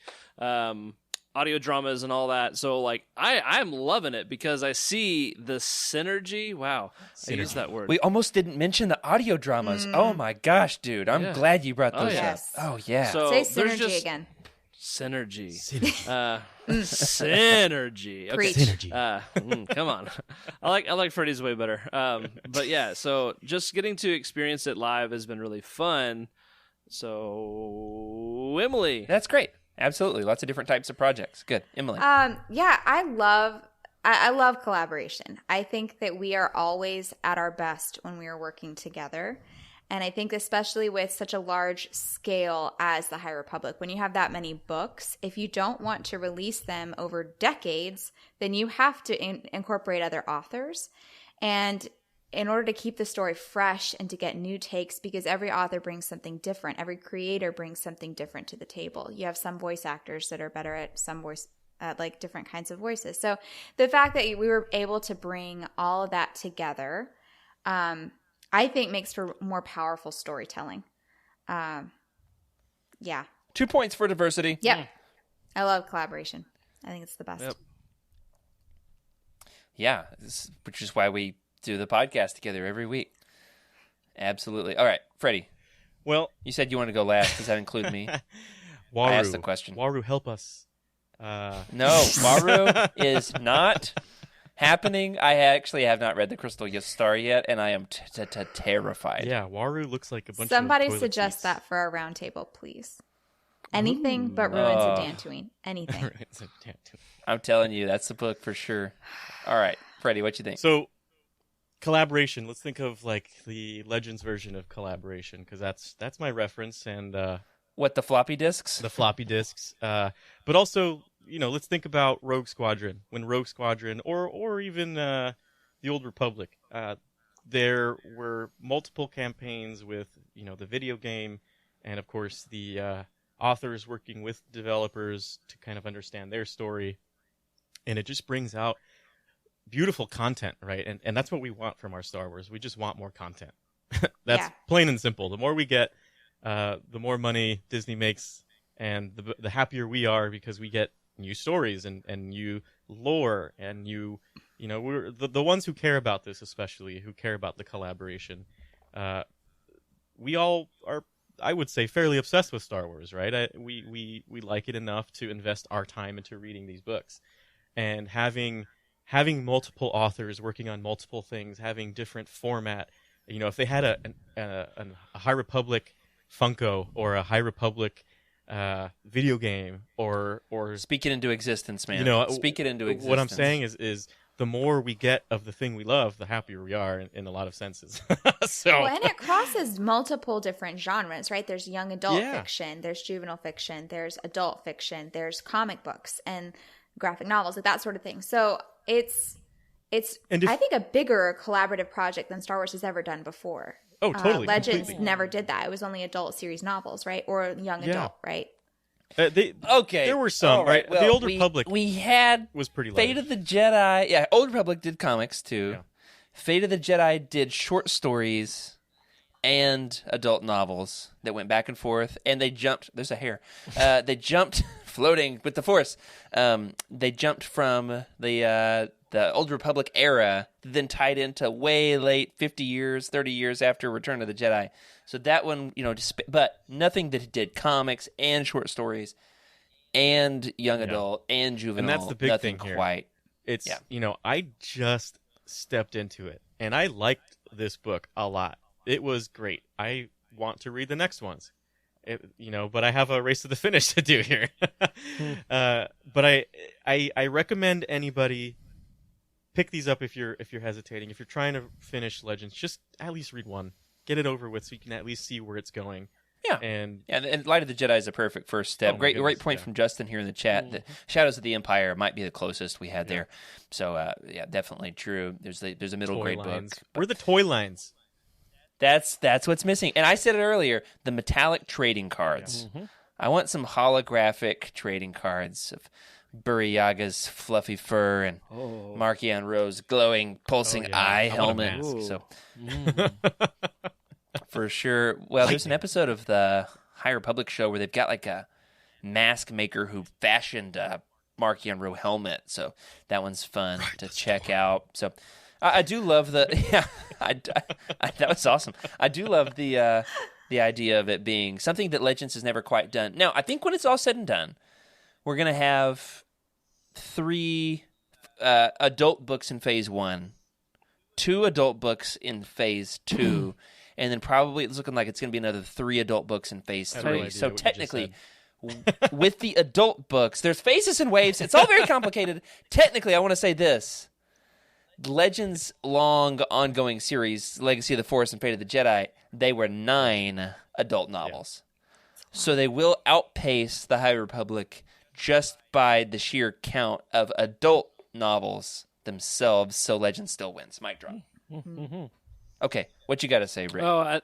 audio dramas and all that. So like I'm loving it because I see the synergy. Wow. I used that word. We almost didn't mention the audio dramas. Oh my gosh, dude. I'm glad you brought those up. Oh yeah. So say synergy again. Synergy. Synergy. Okay. Synergy. Come on. I like Freddy's way better. But yeah, so just getting to experience it live has been really fun. So Emily. That's great. Absolutely. Lots of different types of projects. Good. Emily. Yeah, I love collaboration. I think that we are always at our best when we are working together. And I think especially with such a large scale as the High Republic, when you have that many books, if you don't want to release them over decades, then you have to incorporate other authors. And in order to keep the story fresh and to get new takes, because every author brings something different, every creator brings something different to the table. You have some voice actors that are better at like different kinds of voices. So the fact that we were able to bring all of that together, I think makes for more powerful storytelling. Yeah. 2 points for diversity. Yep. I love collaboration. I think it's the best. Yep. Yeah, which is why we do the podcast together every week. Absolutely. All right, Freddie. Well, you said you wanted to go last. Does that include me? Waru, I asked the question. Waru, help us. No, Waru is not happening. I actually have not read The Crystal Star yet, and I am terrified. Yeah, Waru looks like a bunch Somebody of toilet suggest seats. that for our round table, please. Anything but Ruins of Dantooine. Anything. I'm telling you, that's the book for sure. All right, Freddie, what you think? So, collaboration. Let's think of like the Legends version of collaboration, because that's my reference, and what, the floppy disks? the floppy disks. But also, let's think about Rogue Squadron. When Rogue Squadron, or even the Old Republic, there were multiple campaigns with the video game, and of course the authors working with developers to kind of understand their story, and it just brings out beautiful content, right? And that's what we want from our Star Wars. We just want more content. That's plain and simple. The more we get, the more money Disney makes, and the happier we are, because we get new stories and new lore, and we're the ones who care about this, especially who care about the collaboration. We all are, I would say, fairly obsessed with Star Wars, right? We like it enough to invest our time into reading these books, and having multiple authors working on multiple things, having different format. If they had a High Republic Funko, or a High Republic video game, or speak it into existence, man. Speak it into existence. What I'm saying is the more we get of the thing we love, the happier we are in a lot of senses. And it crosses multiple different genres, right? There's young adult fiction, there's juvenile fiction, there's adult fiction, there's comic books and graphic novels, like that sort of thing. So it's I think a bigger collaborative project than Star Wars has ever done before. Oh, totally. Legends completely. never did that. It was only adult series novels, right? Or young adult, right? Okay. There were some, right? Well, the Old Republic we had was pretty light. Fate of the Jedi. Yeah, Old Republic did comics too. Yeah. Fate of the Jedi did short stories and adult novels that went back and forth, and they jumped. There's a hair. They jumped floating with the Force. They jumped from the Old Republic era, then tied into way late, 50 years, 30 years after Return of the Jedi. So that one, but nothing that did comics and short stories and young adult and juvenile. And that's the big nothing thing here. Quite. It's, I just stepped into it, and I liked this book a lot. It was great. I want to read the next ones. but I have a race to the finish to do here. But I recommend anybody pick these up if you're hesitating. If you're trying to finish Legends, just at least read one, get it over with, so you can at least see where it's going. Yeah, and Light of the Jedi is a perfect first step. Great point from Justin here in the chat. The Shadows of the Empire might be the closest we had there. So definitely true. There's a middle grade book. We're the toy lines. That's what's missing. And I said it earlier, the metallic trading cards. Mm-hmm. I want some holographic trading cards of Buriyaga's fluffy fur and Markion Ro's glowing, pulsing eye helmet. So, for sure. Well, there's an episode of the High Republic show where they've got like a mask maker who fashioned a Markion Ro helmet. So that one's fun to check out. So I do love the that was awesome. I do love the idea of it being something that Legends has never quite done. Now, I think when it's all said and done, we're gonna have 3 adult books in Phase 1, 2 adult books in Phase 2, and then probably it's looking like it's gonna be another 3 adult books in Phase 3. So technically, with the adult books, there's phases and waves. It's all very complicated. Technically, I want to say this. Legends' long ongoing series, Legacy of the Force and Fate of the Jedi, they were 9 adult novels. So they will outpace the High Republic just by the sheer count of adult novels themselves, so Legends still wins. Mic drop. Okay, what you got to say, Rick? Oh,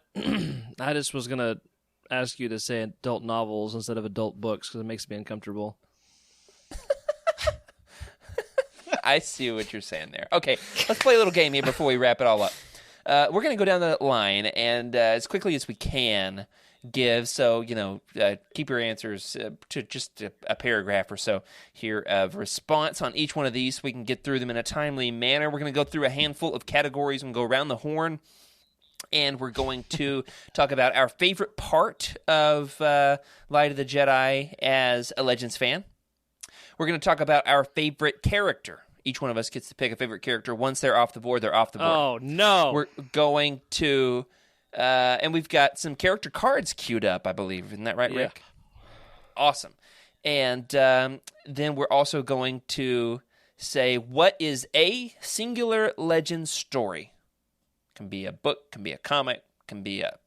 I just was going to ask you to say adult novels instead of adult books because it makes me uncomfortable. I see what you're saying there. Okay, let's play a little game here before we wrap it all up. We're going to go down the line and as quickly as we can give. So, keep your answers to just a paragraph or so here of response on each one of these so we can get through them in a timely manner. We're going to go through a handful of categories and go around the horn. And we're going to talk about our favorite part of Light of the Jedi as a Legends fan. We're going to talk about our favorite character. Each one of us gets to pick a favorite character. Once they're off the board, they're off the board. Oh, no. We're going to... and we've got some character cards queued up, I believe. Isn't that right, Rick? Awesome. And then we're also going to say, what is a singular Legend story? Can be a book, can be a comic, can be a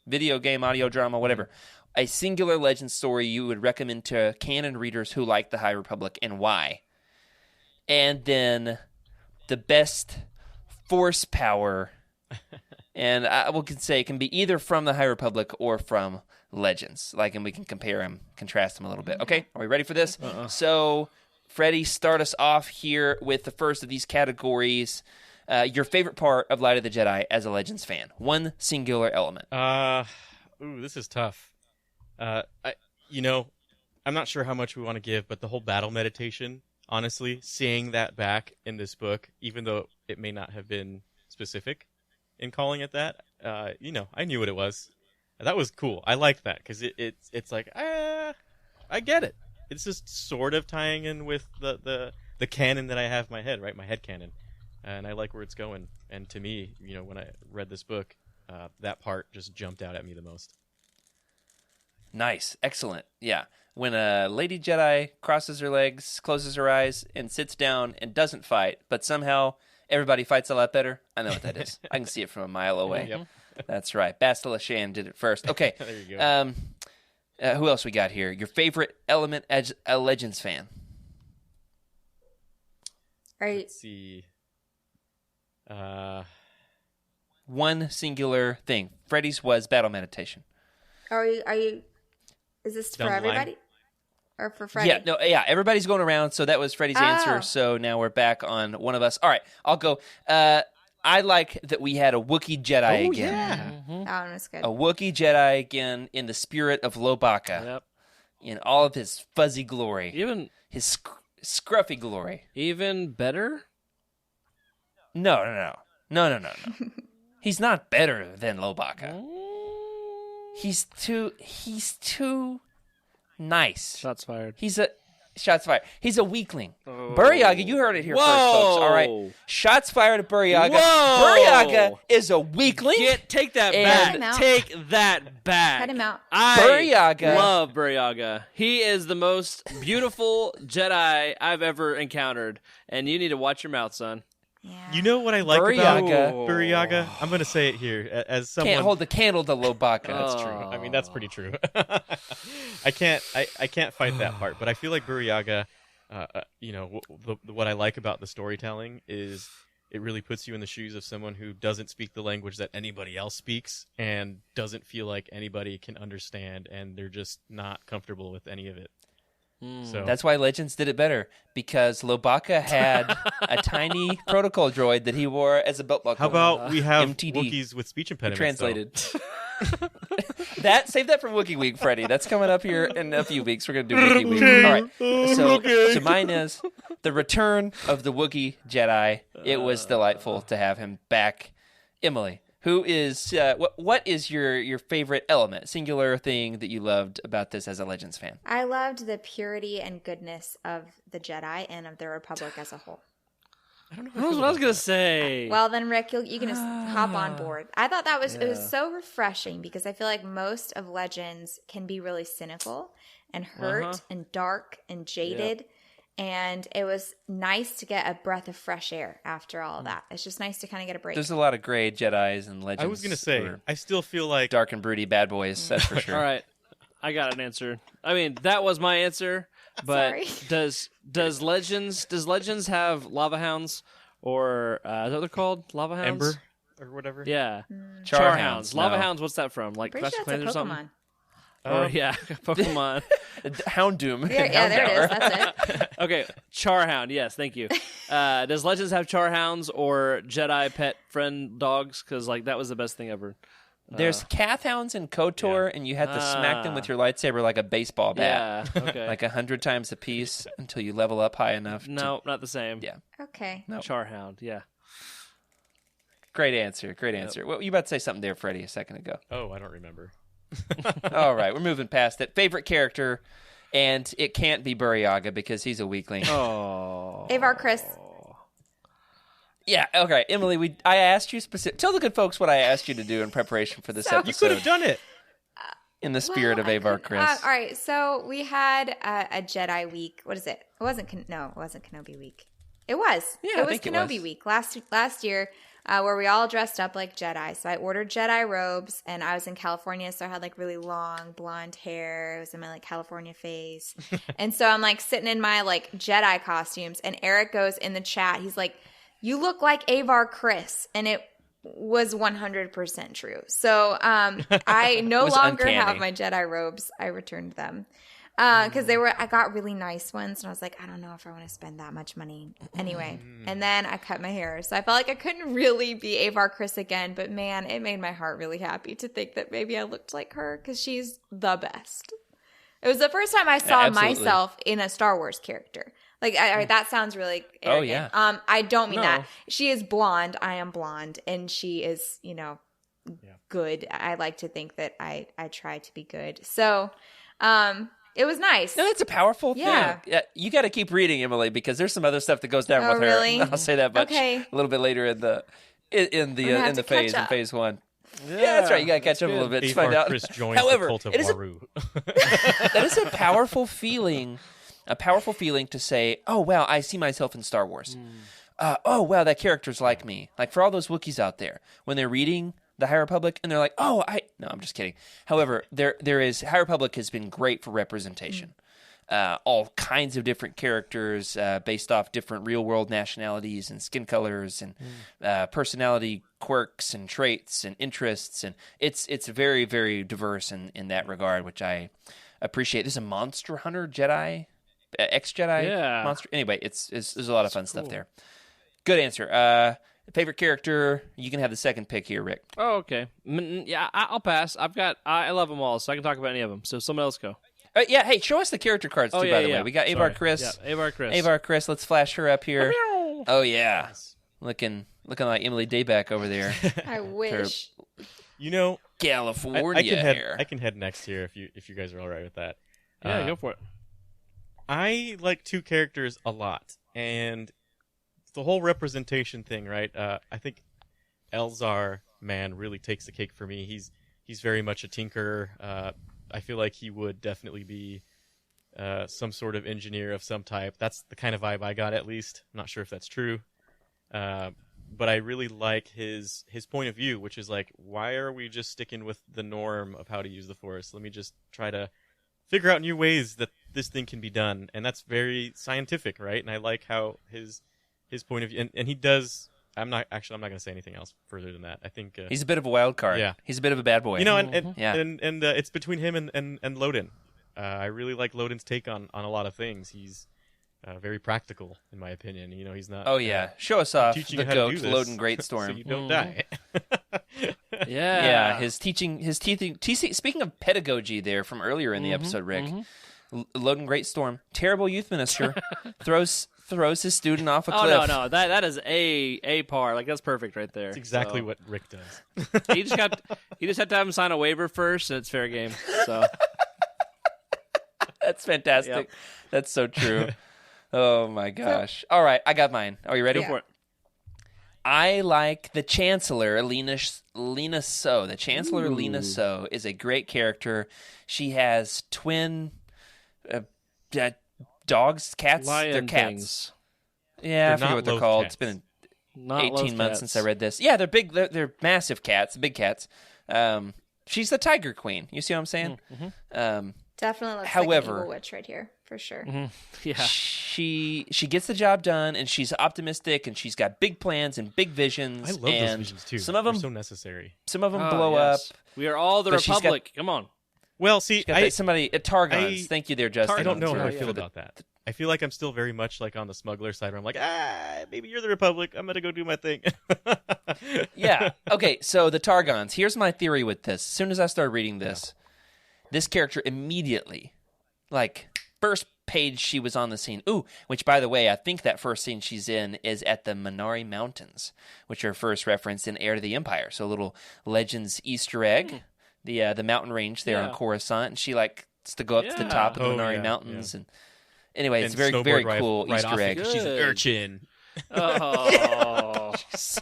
video game, audio drama, whatever. A singular Legend story you would recommend to canon readers who like the High Republic and why. And then the best force power, and I will say it can be either from the High Republic or from Legends. And we can compare them, contrast them a little bit. Okay, are we ready for this? So, Freddy, start us off here with the first of these categories. Your favorite part of Light of the Jedi as a Legends fan. One singular element. This is tough. I'm not sure how much we want to give, but the whole battle meditation, honestly, seeing that back in this book, even though it may not have been specific in calling it that, I knew what it was. That was cool. I like that because it's like, I get it. It's just sort of tying in with the canon that I have in my head, right? My head canon. And I like where it's going. And to me, when I read this book, that part just jumped out at me the most. Nice. Excellent. Yeah. When a Lady Jedi crosses her legs, closes her eyes, and sits down and doesn't fight, but somehow everybody fights a lot better, I know what that is. I can see it from a mile away. Yep. That's right. Bastila Shan did it first. Okay. There you go. Who else we got here? Your favorite element as a Legends fan? Right. Let's see. One singular thing. Freddy's was battle meditation. Are you? Is this Down for the line? everybody, or for Freddy? Yeah. Everybody's going around, so that was Freddy's answer. So now we're back on one of us. All right, I'll go. I like that we had a Wookiee Jedi again. Yeah. That one was good. A Wookiee Jedi again in the spirit of Lobaka. Yep. In all of his fuzzy glory. Even His scruffy glory. even better? No. He's not better than Lobaka. He's too nice. Shots fired. He's Shots fired. He's a weakling. Burryaga, you heard it here first, Whoa. folks. All right. Shots fired at Burryaga. Whoa. Burryaga is a weakling. Take that And- back. Cut him out. Take that back. Cut him out. I Burryaga. love Burryaga. He is the most beautiful Jedi I've ever encountered, and you need to watch your mouth, son. Yeah. You know what I like Burryaga. about Burryaga? I'm going to say it here as someone. Can't hold the candle to Lobaka. That's true. I mean, that's pretty true. I can't fight that part, but I feel like Burryaga, what I like about the storytelling is it really puts you in the shoes of someone who doesn't speak the language that anybody else speaks and doesn't feel like anybody can understand, and they're just not comfortable with any of it. So That's why Legends did it better, because Lobaka had a tiny protocol droid that he wore as a belt buckle. how about we have MTD. Wookiees with speech impediments? Translated. Save that for Wookiee Week, Freddie. That's coming up here in a few weeks. We're going to do Wookiee Week. All right. So mine is the return of the Wookiee Jedi. It was delightful to have him back. Emily, who is what is your favorite element, singular thing that you loved about this as a Legends fan? I loved the purity and goodness of the Jedi and of the Republic as a whole. That was what I was going to say. Well, then, Rick, you can just hop on board. I thought it was so refreshing because I feel like most of Legends can be really cynical and hurt and dark and jaded. And it was nice to get a breath of fresh air after all of that. It's just nice to kind of get a break. There's a lot of gray Jedis and Legends. I was going to say, I still feel like dark and broody bad boys, that's for sure. All right. I got an answer. I mean, that was my answer. But Sorry. does Legends have lava hounds, or is that what they're called? Lava hounds? Ember or whatever. Yeah. Char hounds. hounds. Lava no. hounds, what's that from? Like Pretty Clash sure of that's a Clans or something? Pokemon. Or yeah, Pokemon. Houndoom. Yeah, there it is. That's it. Okay, Charhound. Yes, thank you. Does Legends have Charhounds or Jedi pet friend dogs? Because like that was the best thing ever. There's Cathhounds and KOTOR, and you have to smack them with your lightsaber like a baseball bat. Yeah. Okay. Like 100 times a piece until you level up high enough. no, not the same. Yeah. Okay. No. Charhound. Yeah. Great answer. Great answer. Well, you about to say something there, Freddie, a second ago. Oh, I don't remember. All right, we're moving past it. Favorite character, and it can't be Burryaga because he's a weakling. Oh. Avar Chris. Yeah, okay. Emily, I asked you specific. Tell the good folks what I asked you to do in prepreparation for this So- episode. You could have done it. In the spirit of Avar Chris. All right, so we had a Jedi week. What is it? It wasn't Kenobi week. It was. Yeah, it I was think it Kenobi was. week last year, where we all dressed up like Jedi. So I ordered Jedi robes, and I was in California, so I had like really long blonde hair. It was in my like California face, and so I'm like sitting in my like Jedi costumes, and Eric goes in the chat. He's like, "You look like Avar Chris," and it was 100% true. So I no was longer uncanny. have my Jedi robes. I returned them. Because I got really nice ones, and I was like, I don't know if I want to spend that much money anyway. And then I cut my hair, so I felt like I couldn't really be Avar Chris again. But man, it made my heart really happy to think that maybe I looked like her because she's the best. It was the first time I saw Absolutely. myself in a Star Wars character. Like, that sounds really arrogant. Oh, yeah. I don't mean No. that. She is blonde. I am blonde, and she is, good. I like to think that I try to be good. So, it was nice. No, that's a powerful Yeah. thing. Yeah, you got to keep reading, Emily, because there's some other stuff that goes down Oh, with her. really? I'll say that much Okay. a little bit later in the gonna have to phase catch in up. phase one. Yeah, that's right. You got to catch up a little bit to find Avar out. Chris joins However, the cult of it is a- Waru. That is a powerful feeling. A powerful feeling to say, "Oh wow, I see myself in Star Wars." Oh wow, that character's like me. Like for all those Wookiees out there, when they're reading the High Republic and they're like, "Oh, no, I'm just kidding." However, there is High Republic has been great for representation. All kinds of different characters based off different real world nationalities and skin colors and personality quirks and traits and interests, and it's very, very diverse in that regard, which I appreciate. There's a Monster Hunter Jedi, ex-Jedi Yeah. monster. Anyway, there's a lot of fun stuff there. Good answer. Favorite character? You can have the second pick here, Rick. Oh, okay. Yeah, I'll pass. I love them all, so I can talk about any of them. So someone else go. Yeah, hey, show us the character cards too. Oh, By yeah, the yeah. way, we got Avar Sorry. Chris. Yeah, Avar Chris. Avar Chris, let's flash her up here. Oh yeah, looking like Emily Dayback over there. I wish. You know, California I can head. here. I can head next here if you guys are all right with that. Yeah, go for it. I like two characters a lot, and the whole representation thing, right? I think Elzar man really takes the cake for me. He's very much a tinkerer. I feel like he would definitely be some sort of engineer of some type. That's the kind of vibe I got, at least. I'm not sure if that's true. But I really like his point of view, which is like, why are we just sticking with the norm of how to use the Force? Let me just try to figure out new ways that this thing can be done. And that's very scientific, right? And I like how his point of view, and he does. I'm not going to say anything else further than that. I think he's a bit of a wild card. Yeah, he's a bit of a bad boy. You know, and it's between him and Loden. I really like Loden's take on a lot of things. He's very practical, in my opinion. You know, he's not. Oh yeah, show us off teaching the you how to goat, do this Loden Greatstorm. so you don't die. Yeah. His teaching. Speaking of pedagogy, there from earlier in the episode, Rick, Loden Greatstorm, terrible youth minister, throws his student off a cliff. Oh no, that is a par. Like that's perfect right there. That's exactly So, what Rick does. he just had to have him sign a waiver first, and it's fair game. So That's fantastic. Yep. That's so true. Oh my gosh! All right, I got mine. Are you ready? go for it. I like the Chancellor, Lena So. The Chancellor, Lena So, is a great character. She has twin dogs, cats. Lion They're cats. things. Yeah, They're I forget not what they're loaf called. cats. It's been Not 18 loaf months cats. since I read this. Yeah, they're big. They're massive cats, big cats. She's the Tiger Queen. You see what I'm saying? Definitely looks However- like an evil witch right here, for sure. Yeah. She gets the job done, and she's optimistic, and she's got big plans and big visions. I love those and visions too. Some of They're them, so necessary. some of them Oh, blow yes. up. We are all the But she's got- Republic. Come on. Well, see, Got somebody at Targons. Thank you, there, Justin. I don't know for- how I for feel the- about that. I feel like I'm still very much like on the smuggler side, where I'm like, maybe you're the Republic. I'm gonna go do my thing. Yeah. Okay, so the Targons. Here's my theory with this. As soon as I started reading this, this character immediately, like, first page she was on the scene. Ooh, which, by the way, I think that first scene she's in is at the Minari Mountains, which are first referenced in Heir to the Empire. So a little Legends Easter egg, the mountain range there on Yeah. Coruscant. And she, like, to go up to the top of the Oh, Minari yeah, Mountains. yeah. And anyway, it's And very, snowboard very right- cool right Easter off egg. because she's an Good. urchin. Oh, She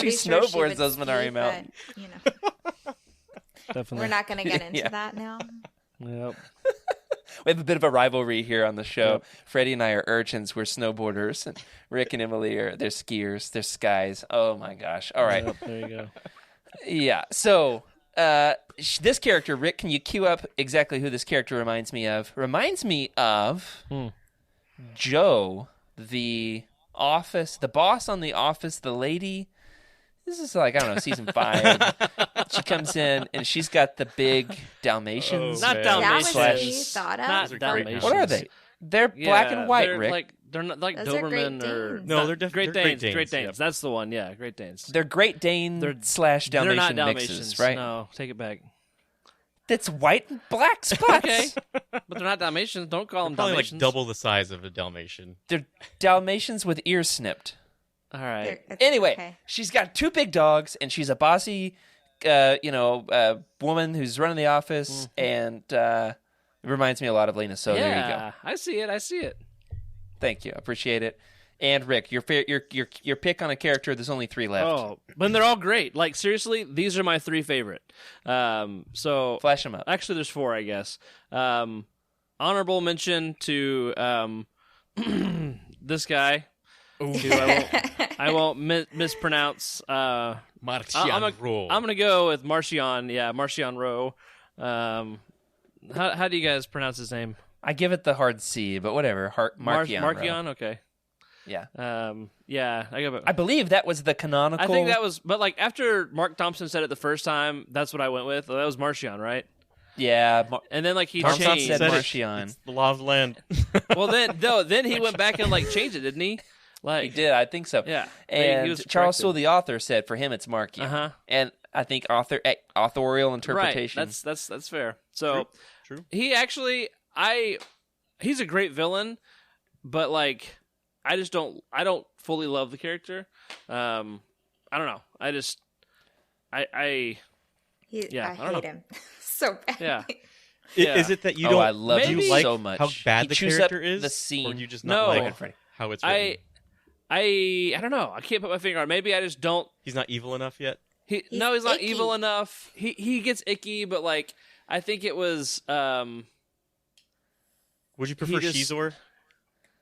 Pretty sure she snowboards would those ski, Minari but, Mountains. you know, definitely. we're not going to get into Yeah. that now. Yep. We have a bit of a rivalry here on the show. Freddie and I are urchins. We're snowboarders. And Rick and Emily they're skiers. They're skies. Oh, my gosh. All right. Yep, there you go. Yeah. So this character, Rick, can you cue up exactly who this character reminds me of? Reminds me of Joe, the office, the boss on The Office, the lady. This is like, I don't know, season 5. She comes in, and she's got the big Dalmatians. Oh, Not man. That Dalmatians. was what you thought of? Not Those are great Dalmatians. names. What are they? They're black and white, they're Rick. Like, they're not like Those are Great Doberman or Danes. No, not- they're Great Great Danes. Danes, Great Danes. yep. That's the one. Yeah, Great Danes. They're Great Dane They're- slash They're Dalmatian not mixes, Dalmatians. right? No, take it back. That's white and black spots. Okay, but they're not Dalmatians. Don't call them Probably like Dalmatians. double the size of a Dalmatian. They're Dalmatians with ears snipped. All right. Anyway, Okay. she's got 2 big dogs, and she's a bossy, woman who's running the office, and it reminds me a lot of Lena. So there you go. I see it. I see it. Thank you, appreciate it. And Rick, your pick on a character. There's only 3 left. Oh, but they're all great. Like seriously, these are my 3 favorite. So Flash them up. actually, there's 4, I guess. Honorable mention to this guy. Who I won't mispronounce. Martian I'm Roll. gonna go with Marcion. Yeah, Marcion Rowe. How do you guys pronounce his name? I give it the hard C, but whatever. Markion. Marcion. Okay. Yeah. Yeah. I give it. I believe that was the canonical. I think that was, but like after Mark Thompson said it the first time, that's what I went with. That was Marcion, right? Yeah. And then like he Thompson changed. said Said it. Marcion. It's the law of the land. Well, then he went back and like changed it, didn't he? Like He did, I think so. Yeah. And He was Charles corrected. Soule, the author, said for him it's Markion. Uh-huh. And I think authorial interpretation. Right. That's fair. So True. he actually he's a great villain, but like I don't fully love the character. I don't know. I I Yeah, I don't hate know. him so bad. Yeah. Yeah. Is it that you Oh, don't I love do you him like so much. how bad He the chews character up is, the scene. or do you just No. not Go like ahead, Freddie. how it's written? I don't know. I can't put my finger on it. Maybe I just don't. He's not evil enough yet. He's He's not icky. evil enough. He gets icky, but like I think it was. Would you prefer just- Shizor?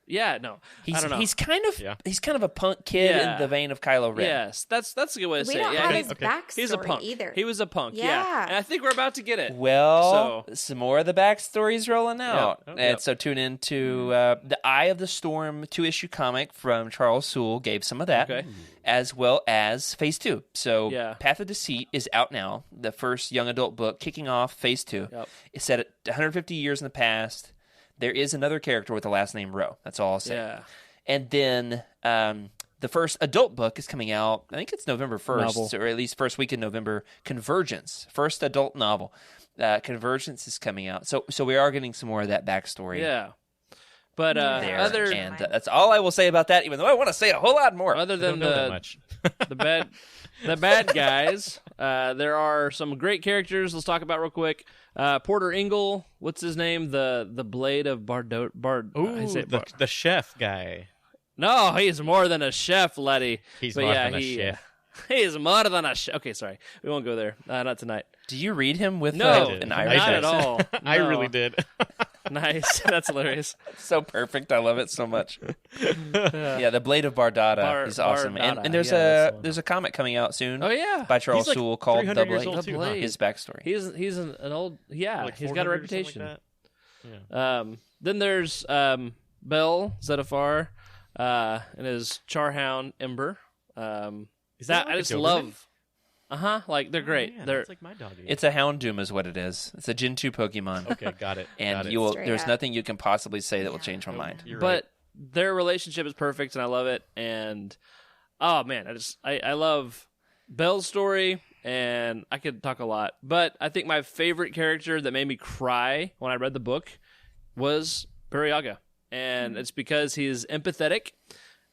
Yeah, no, I don't know. He's kind of Yeah. he's kind of a punk kid Yeah. in the vein of Kylo Ren. Yes, that's a good way to We say don't it. Yeah, have he's- his okay. backstory he's a punk either. He was a punk. Yeah. And I think we're about to get it. Well, some more of the backstories rolling out. Oh, And yep. so tune in to the Eye of the Storm 2-issue comic from Charles Soule, gave some of that, Okay. as well as Phase 2. So Yeah. Path of Deceit is out now, the first young adult book kicking off Phase 2. Yep. It's set at 150 years in the past. There is another character with the last name Rowe. That's all I'll say. Yeah. And then the first adult book is coming out, I think it's November 1st, Novel. or at least first week in November. Convergence, first adult novel. Convergence is coming out. So we are getting some more of that backstory Yeah. But there. other And that's all I will say about that, even though I want to say a whole lot more. other I don't than know that the much. the bad guys, there are some great characters. Let's talk about real quick. Porter Ingle, what's his name? The Blade of Bard. Ooh, the chef guy. No, he's more than a chef, Letty. He's But more yeah, than a chef. He is more than a chef. Okay, sorry, we won't go there. Not tonight. Do you read him with No, an I Irish not did. at accent? all. I No. really did. Nice. That's hilarious. So perfect. I love it so much. Yeah, the Blade of Bardada is awesome. Bardada, And there's yeah, that's the one. there's a comic coming out soon Oh yeah, by Charles He's like Soule called 300 The years Blade. old too, huh? His backstory. he's an old Like he's got a 400 or something reputation. like that. Then there's Bell Zettifar and his Charhound Ember. Is that like I a just Doberman? love. Like they're great. Oh, man, they're that's like my doggy. It's a Houndoom is what it is. It's a Gen 2 Pokemon. Okay, got it. And got it. you will, Straight there's up. nothing you can possibly say that will change my mind. You're but their relationship is perfect and I love it. And oh man, I love Bell's story and I could talk a lot. But I think my favorite character that made me cry when I read the book was Buryaga. And it's because he's empathetic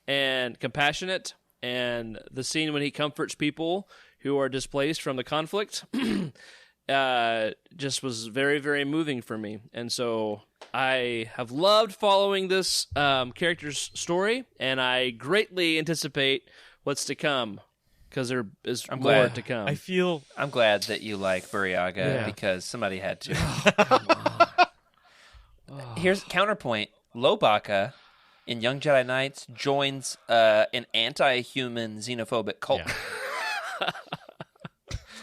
and compassionate, and the scene when he comforts people who are displaced from the conflict just was very, very moving for me. And so I have loved following this character's story, and I greatly anticipate what's to come, because there is I'm more glad. to come. I feel I'm glad that you like Buryaga Yeah. because somebody had to. Here's counterpoint. Lobaka in Young Jedi Knights joins an anti-human xenophobic cult. Yeah.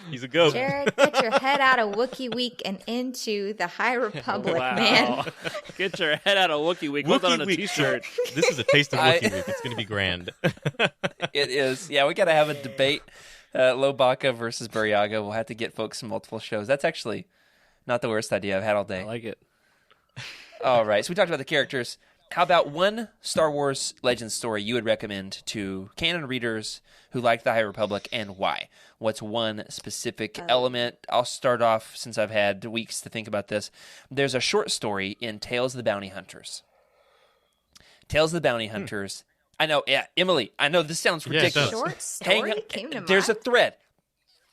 he's a goat. Jared, get your head out of Wookiee Week and into the High Republic, Wow. man. Get your head out of Wookiee Week. We'll put on a Week. t-shirt. This is a taste of I- Wookiee Week. It's going to be grand. It is. Yeah, we got to have a debate. Lobaka versus Buryaga. We'll have to get folks from multiple shows. That's actually not the worst idea I've had all day. I like it. All right, so we talked about the characters. How about one Star Wars Legends story you would recommend to canon readers who like the High Republic, and why? What's one specific element? I'll start off, since I've had weeks to think about this. There's a short story in Tales of the Bounty Hunters. Tales of the Bounty Hunters. I know, yeah, Emily, I know this sounds Yeah, it does. ridiculous. Short story came to There's mind. a thread.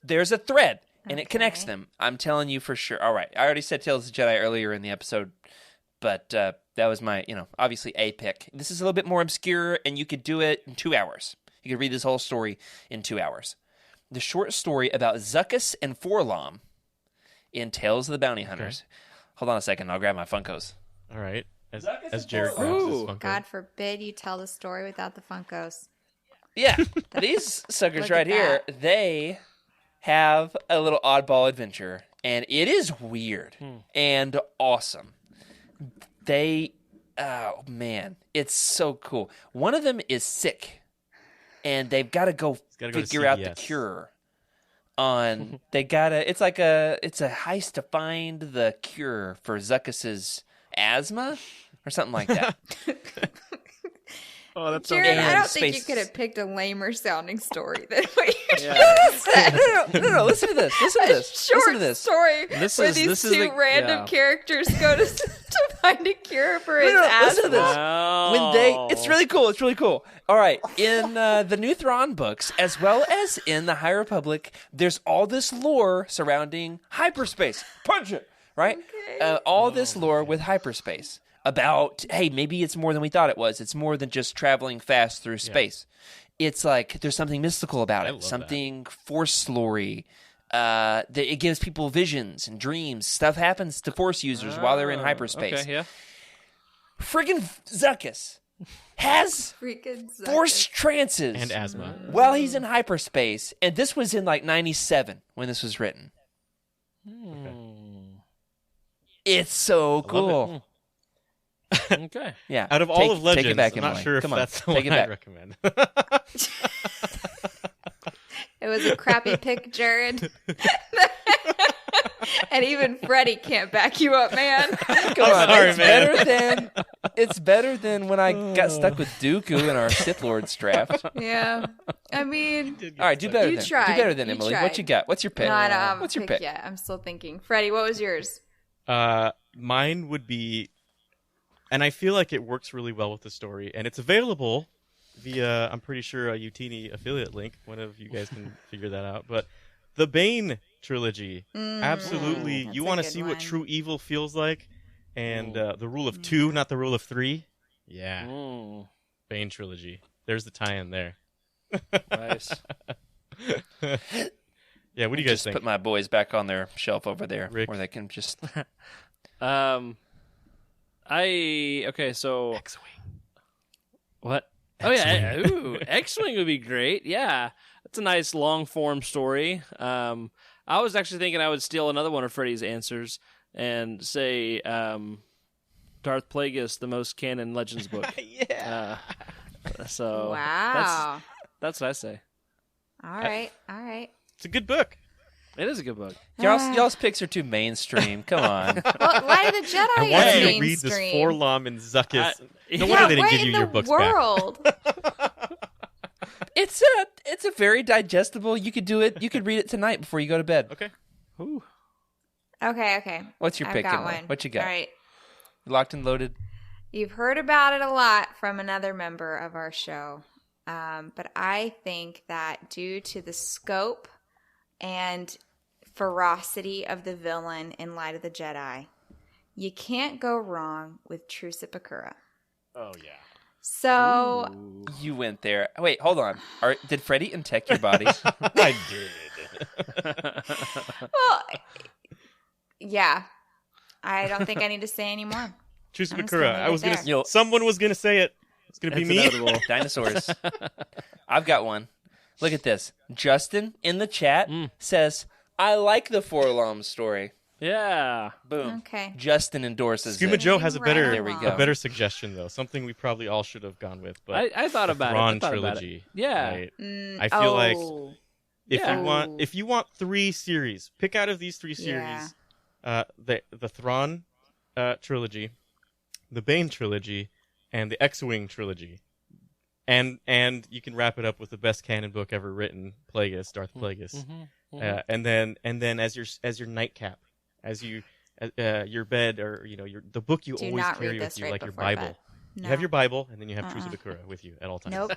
There's a thread, and it connects Okay. them. I'm telling you for sure. All right, I already said Tales of the Jedi earlier in the episode, but that was my, obviously a pick. This is a little bit more obscure, and you could do it in 2 hours. You could read this whole story in 2 hours. The short story about Zuckuss and Forlom in Tales of the Bounty Hunters. Hold on a second, I'll grab my Funkos. All right. As is Jared cool. grabs his Ooh. Funko. God forbid you tell the story without the Funkos. Yeah, these suckers Look right at here, they have a little oddball adventure, and it is weird and awesome. Oh man, it's so cool. One of them is sick, and they've got to go gotta go to figure out the CVS. cure. It's a heist to find the cure for Zuckuss's asthma or something like that. Oh, that's Jared, I don't And think you space- could have picked a lamer sounding story than what you Yeah. just said. No, listen to this. Listen to A this. short Listen to this. story This where is- these this is two the- random yeah. characters go to find a cure for his No, listen to asthma. this. It's really cool. It's really cool. All right, in the New Thrawn books, as well as in the High Republic, there's all this lore surrounding hyperspace. Punch it, right? Okay. All this lore with hyperspace about, hey, maybe it's more than we thought it was. It's more than just traveling fast through space. It's like there's something mystical about it, something force lore-y. That it gives people visions and dreams. Stuff happens to force users while they're in hyperspace. Okay, yeah. Friggin' Zuckus has force trances And asthma. while he's in hyperspace, and this was in like 97 when this was written. It's so cool. Okay. Yeah. Out of all of Legends, take it back, I'm not Emily. sure if Come on, that's the take one it I'd back. recommend. It was a crappy pick, Jared. And even Freddy can't back you up, man. Come on, sorry, it's man. better than when I got stuck with Dooku in our Sith Lords draft. All Yeah. I mean, right, do better You then. tried. Do better than You Emily. tried. What you got? What's your pick? no, I don't have a What's your pick pick? yet. I'm still thinking. Freddie, what was yours? Mine would be, and I feel like it works really well with the story, and it's available via, I'm pretty sure, a Youtini affiliate link. One of you guys can figure that out. But the Bane trilogy, absolutely. That's You a want to good see what one. true evil feels like, and the rule of two, not the rule of three. Yeah, Bane trilogy. There's the tie-in there. Nice. Yeah, what do you guys Just think? put my boys back on their shelf over there Rick? where they can just... Okay, so X-wing. What? Oh yeah, ooh, X-wing would be great. Yeah, that's a nice long form story. I was actually thinking I would steal another one of Freddy's answers and say Darth Plagueis, the most canon Legends book. Yeah. So Wow. that's what I say. All right. It's a good book. It is a good book. Y'all's picks are too mainstream. Come on. Well, Light of the Jedi I is wanted you to mainstream. read this Forlom and Zuckus. No Yeah, wonder they didn't what give in you the your books back. world? It's a very digestible. You could do it. You could read it tonight before you go to bed. Okay. Ooh. Okay. What's your I've pick, got Emily? one. What you got? All right. Locked and loaded. You've heard about it a lot from another member of our show. But I think that due to the scope and ferocity of the villain in Light of the Jedi, you can't go wrong with Trusa Bakura. Oh, yeah. So, You went there. Wait, hold on. Did Freddy intech your body? I did. well, yeah. I don't think I need to say any more. Trusa I'm just Bakura. gonna I leave was it gonna. there. Yo. Someone was gonna say it. It's gonna be It's me. inevitable. Dinosaurs. I've got one. Look at this. Justin in the chat says, I like the Forlom story. Yeah. Boom. Okay. Justin endorses Scuba it. Joe has a Right better, There we along. go. a better suggestion though. Something we probably all should have gone with. But I thought about it. Thrawn I thought about it. trilogy. Yeah. Right? I feel like Oh. if you want 3 series, pick out of these 3 series, the Thrawn trilogy, the Bane trilogy, and the X-wing trilogy, and you can wrap it up with the best canon book ever written, Plagueis, Darth Plagueis, and then as your nightcap, as you your bed, or the book you Do always not carry read with this you, right like your before Bible. bed. No. You have your Bible, and then you have Trusa Bakura with you at all times.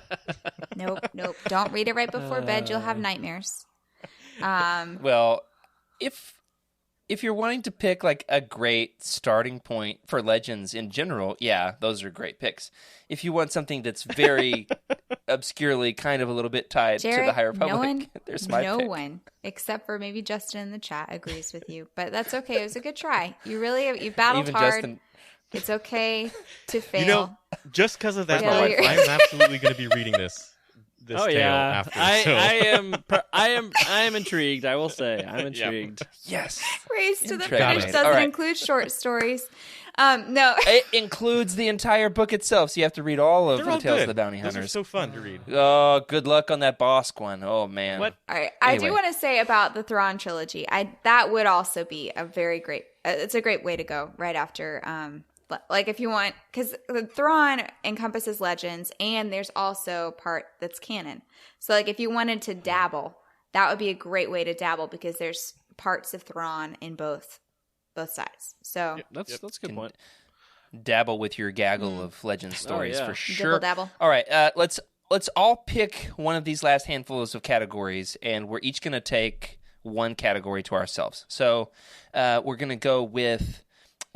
Nope. Don't read it right before bed. You'll have nightmares. Well, if you're wanting to pick like a great starting point for Legends in general, yeah, those are great picks. If you want something that's very obscurely kind of a little bit tied to the Jared, High Republic, there's my no pick. one, except for maybe Justin in the chat, agrees with you. But that's okay. It was a good try. You battled Even hard. Justin. It's okay to fail. Just because of that, Where's my wife? I'm absolutely going to be reading this Oh tale yeah. after. I am intrigued. I will say I'm intrigued. Yes. Race to the Interesting. finish doesn't All right. include short stories. No. It includes the entire book itself, so you have to read all of They're the all Tales good. of the Bounty Those are Hunters. so fun to read. Oh, good luck on that Bosk one. Oh, man. What? All right. I Anyway. do want to say about the Thrawn trilogy. That would also be a very great. It's a great way to go right after. Like if you want, because the Thrawn encompasses Legends, and there's also part that's canon. So like if you wanted to dabble, that would be a great way to dabble because there's parts of Thrawn in both sides. So That's a good point. Dabble with your gaggle of Legend stories yeah. for sure. dabble. All right, let's all pick one of these last handfuls of categories, and we're each going to take one category to ourselves. So we're going to go with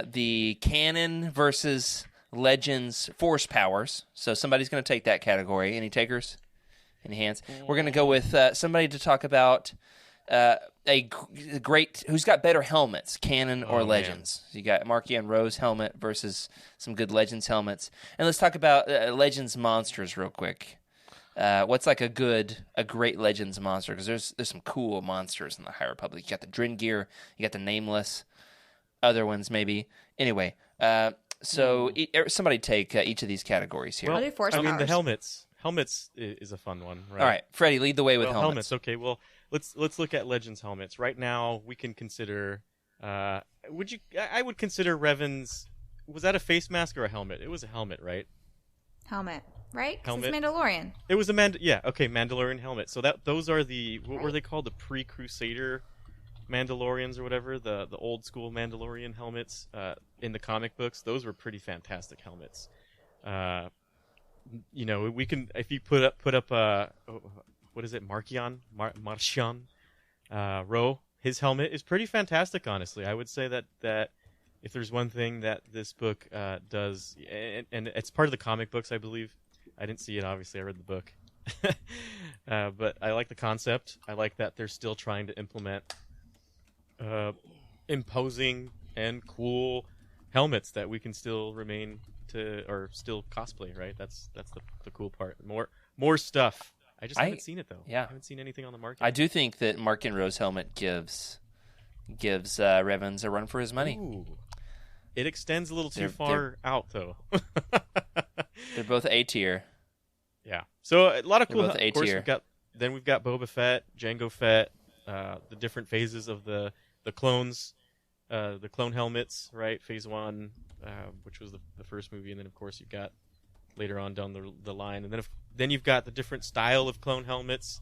the Canon versus Legends Force Powers. So somebody's going to take that category. Any takers? Any hands? We're going to go with somebody to talk about a great who's got better helmets, Canon or Legends. So you got Marky and Rose helmet versus some good Legends helmets. And let's talk about Legends monsters real quick. What's like a great Legends monster? Because there's some cool monsters in the High Republic. You got the Dringear, you got the Nameless, other ones maybe. Anyway, so somebody take each of these categories here. I'll do Force I mean, powers. the helmets. Helmets is a fun one, right? All right, Freddie, lead the way with Well, helmets. Okay, well, let's look at Legends helmets. Right now, we can consider. I would consider Revan's. Was that a face mask or a helmet? It was a helmet, right? Helmet, right? 'Cause Helmet. it's Mandalorian. It was a Mandalorian helmet. So those are what were they called? The pre-Crusader Mandalorians or whatever. The old school Mandalorian helmets in the comic books. Those were pretty fantastic helmets. We can if you put up what is it, Marcion Ro. His helmet is pretty fantastic, honestly. I would say that if there's one thing that this book does, and it's part of the comic books, I believe. I didn't see it, obviously. I read the book. But I like the concept. I like that they're still trying to implement imposing and cool helmets that we can still still cosplay, right? That's the cool part. More stuff. I just haven't seen it though. Yeah. I haven't seen anything on the market. I do think that Mark and Rose helmet gives Revans a run for his money. Ooh. It extends a little too far out though. They're both A tier. Yeah. So a lot of cool. Both A of course, tier. we've got Boba Fett, Jango Fett, the different phases of the clones, the clone helmets, right? Phase 1, which was the first movie, and then of course you've got later on down the line, and then you've got the different style of clone helmets.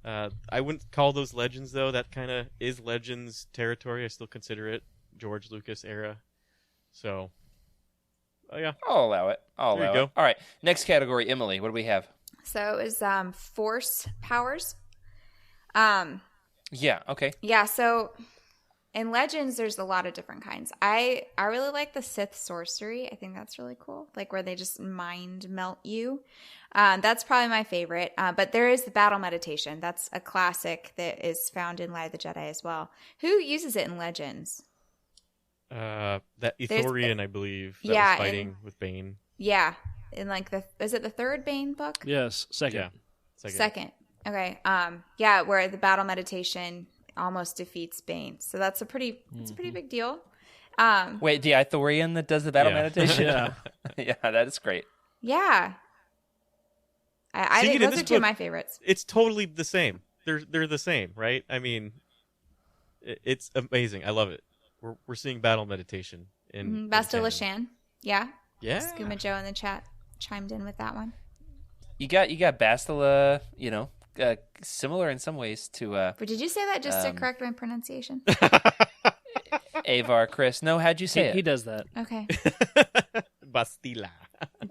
I wouldn't call those Legends though. That kind of is Legends territory. I still consider it George Lucas era. So, yeah. I'll allow it. There you go. All right. Next category, Emily. What do we have? So it was Force powers. Yeah. Okay. Yeah, so in Legends, there's a lot of different kinds. I really like the Sith sorcery. I think that's really cool, like where they just mind melt you. That's probably my favorite. But there is the battle meditation. That's a classic that is found in Light of the Jedi as well. Who uses it in Legends? That Ithorian, I believe, that yeah, was fighting with Bane. Yeah, in like is it the third Bane book? Yes, second. Yeah, Second. Okay. Yeah, where the battle meditation almost defeats Bane. So that's a pretty big deal. Wait, the Ithorian that does the battle meditation? Yeah. Yeah, that is great. Yeah. I think those are two of my favorites. It's totally the same. They're the same, right? I mean, it's amazing. I love it. We're seeing battle meditation in Bastila canon. Shan. Yeah. Yeah. Skooma Joe in the chat chimed in with that one. You got Bastila, similar in some ways to But did you say that just to correct my pronunciation? Avar Chris. No, how'd you say it? He does that. Okay. Bastila.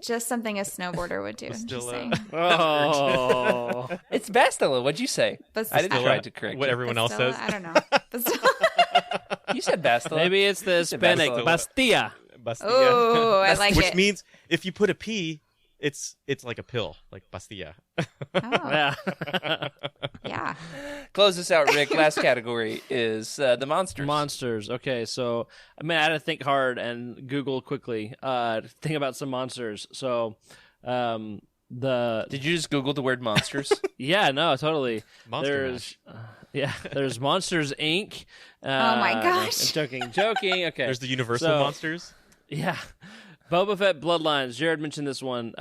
Just something a snowboarder would do. I'm just saying. Oh. It's Bastila. What'd you say? I didn't try to correct What you. everyone else says. I don't know. You said Bastila. Maybe it's the Hispanic Bastila. Bastilla. Bastilla. Oh, I like Which it. means if you put a P, it's like a pill, like Bastilla. Oh, Yeah. yeah. Close this out, Rick. Last category is the monsters. Monsters. Okay, so I had to think hard and Google quickly. Think about some monsters. So, Did you just Google the word monsters? yeah, no, totally. Monster There's Monsters Inc. Oh my gosh. I'm joking. Okay. There's the Universal So- monsters. Yeah. Boba Fett Bloodlines. Jared mentioned this one.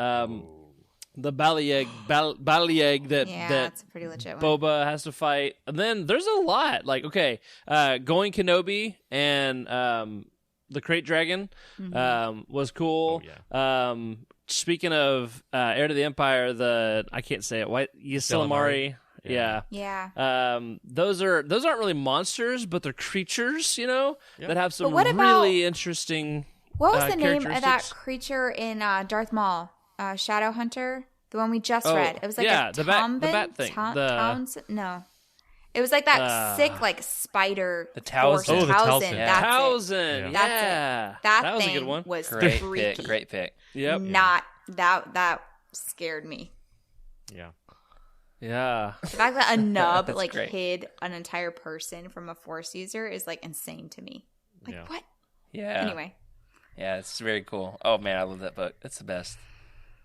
The Balieg that Yeah, that that's a pretty legit one. Boba has to fight. And then there's a lot. Like, okay, Going Kenobi and the Crate Dragon was cool. Oh, Speaking of Heir to the Empire, I can't say it. White Ysalamari. Yeah. Yeah. Those aren't really monsters, but they're creatures, that have some But what about- really interesting. What was the name of that characteristics. creature in Darth Maul? Shadow Hunter? The one we just Oh, read. It was like yeah, a the bat Tombin? thing. Townsend? No. It was like that sick, like spider. The Towson. Force. Oh, the Towson. That's it. Towson. That's Yeah. it. That was a thing good one. was Great freaky. pick. Great pick. Yep. Not that scared me. Yeah. Yeah. The fact that a nub That's like great. hid an entire person from a Force user is like insane to me. Like Yeah. what? Yeah. Anyway, Yeah, it's very cool. Oh man, I love that book. It's the best.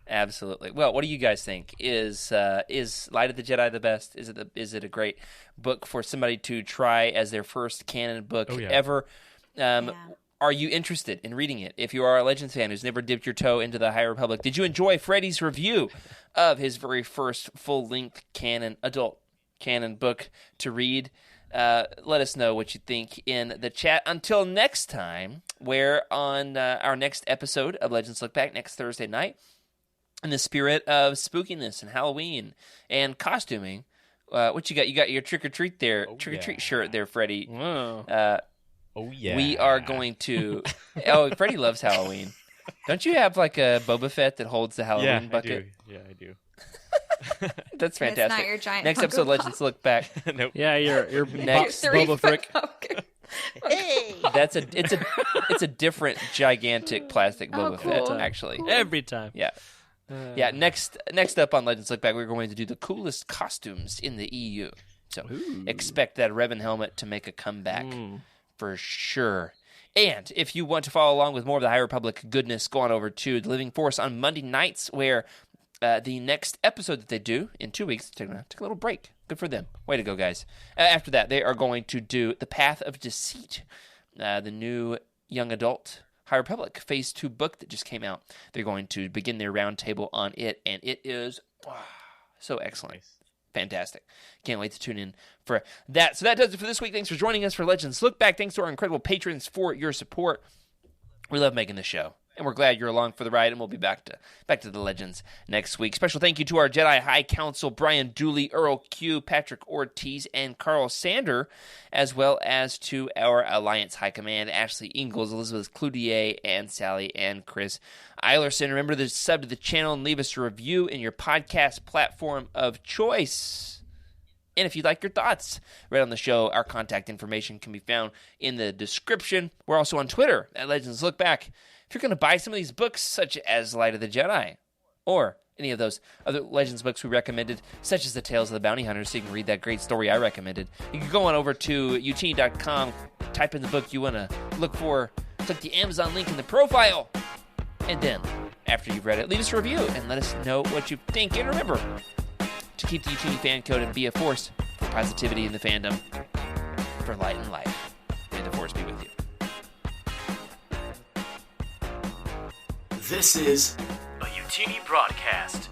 Absolutely. Well, what do you guys think? Is Light of the Jedi the best? Is it a great book for somebody to try as their first canon book Oh, yeah. ever? yeah. Are you interested in reading it? If you are a Legends fan who's never dipped your toe into the High Republic, did you enjoy Freddy's review of his very first full-length adult canon book to read? Let us know what you think in the chat. Until next time, where on our next episode of Legends Look Back next Thursday night, in the spirit of spookiness and Halloween and costuming, what you got? You got your trick-or-treat there, trick-or-treat shirt there, Freddie. Wow. Oh yeah. We are going to. Oh, Freddie loves Halloween. Don't you have like a Boba Fett that holds the Halloween bucket? I do. That's It's fantastic. not your giant Next Funko episode, Pop. Let's Look Back. Nope. Yeah, your Next. Boba Frick. Okay. That's it's a different gigantic plastic Oh, Boba cool. Fett, actually. Every time. Yeah. Yeah, next up on Legends Look Back, we're going to do the coolest costumes in the EU. So expect that Revan helmet to make a comeback for sure. And if you want to follow along with more of the High Republic goodness, go on over to The Living Force on Monday nights, where the next episode that they do in 2 weeks, take a little break. Good for them. Way to go, guys. After that, they are going to do The Path of Deceit, the new young adult High Republic Phase 2 book that just came out. They're going to begin their roundtable on it, and it is so excellent. Nice. Fantastic. Can't wait to tune in for that. So that does it for this week. Thanks for joining us for Legends Look Back. Thanks to our incredible patrons for your support. We love making this show, and we're glad you're along for the ride, and we'll be back to the Legends next week. Special thank you to our Jedi High Council, Brian Dooley, Earl Q, Patrick Ortiz, and Carl Sander, as well as to our Alliance High Command, Ashley Ingalls, Elizabeth Cloutier, and Sally and Chris Eilerson. Remember to sub to the channel and leave us a review in your podcast platform of choice. And if you'd like your thoughts right on the show, our contact information can be found in the description. We're also on Twitter at Legends Look Back. If you're going to buy some of these books, such as Light of the Jedi, or any of those other Legends books we recommended, such as the Tales of the Bounty Hunter, so you can read that great story I recommended, you can go on over to youtini.com, type in the book you want to look for, click the Amazon link in the profile, and then, after you've read it, leave us a review and let us know what you think. And remember to keep the Youtini fan code and be a force for positivity in the fandom, for light and life. May the force be with you. This is a Youtini broadcast.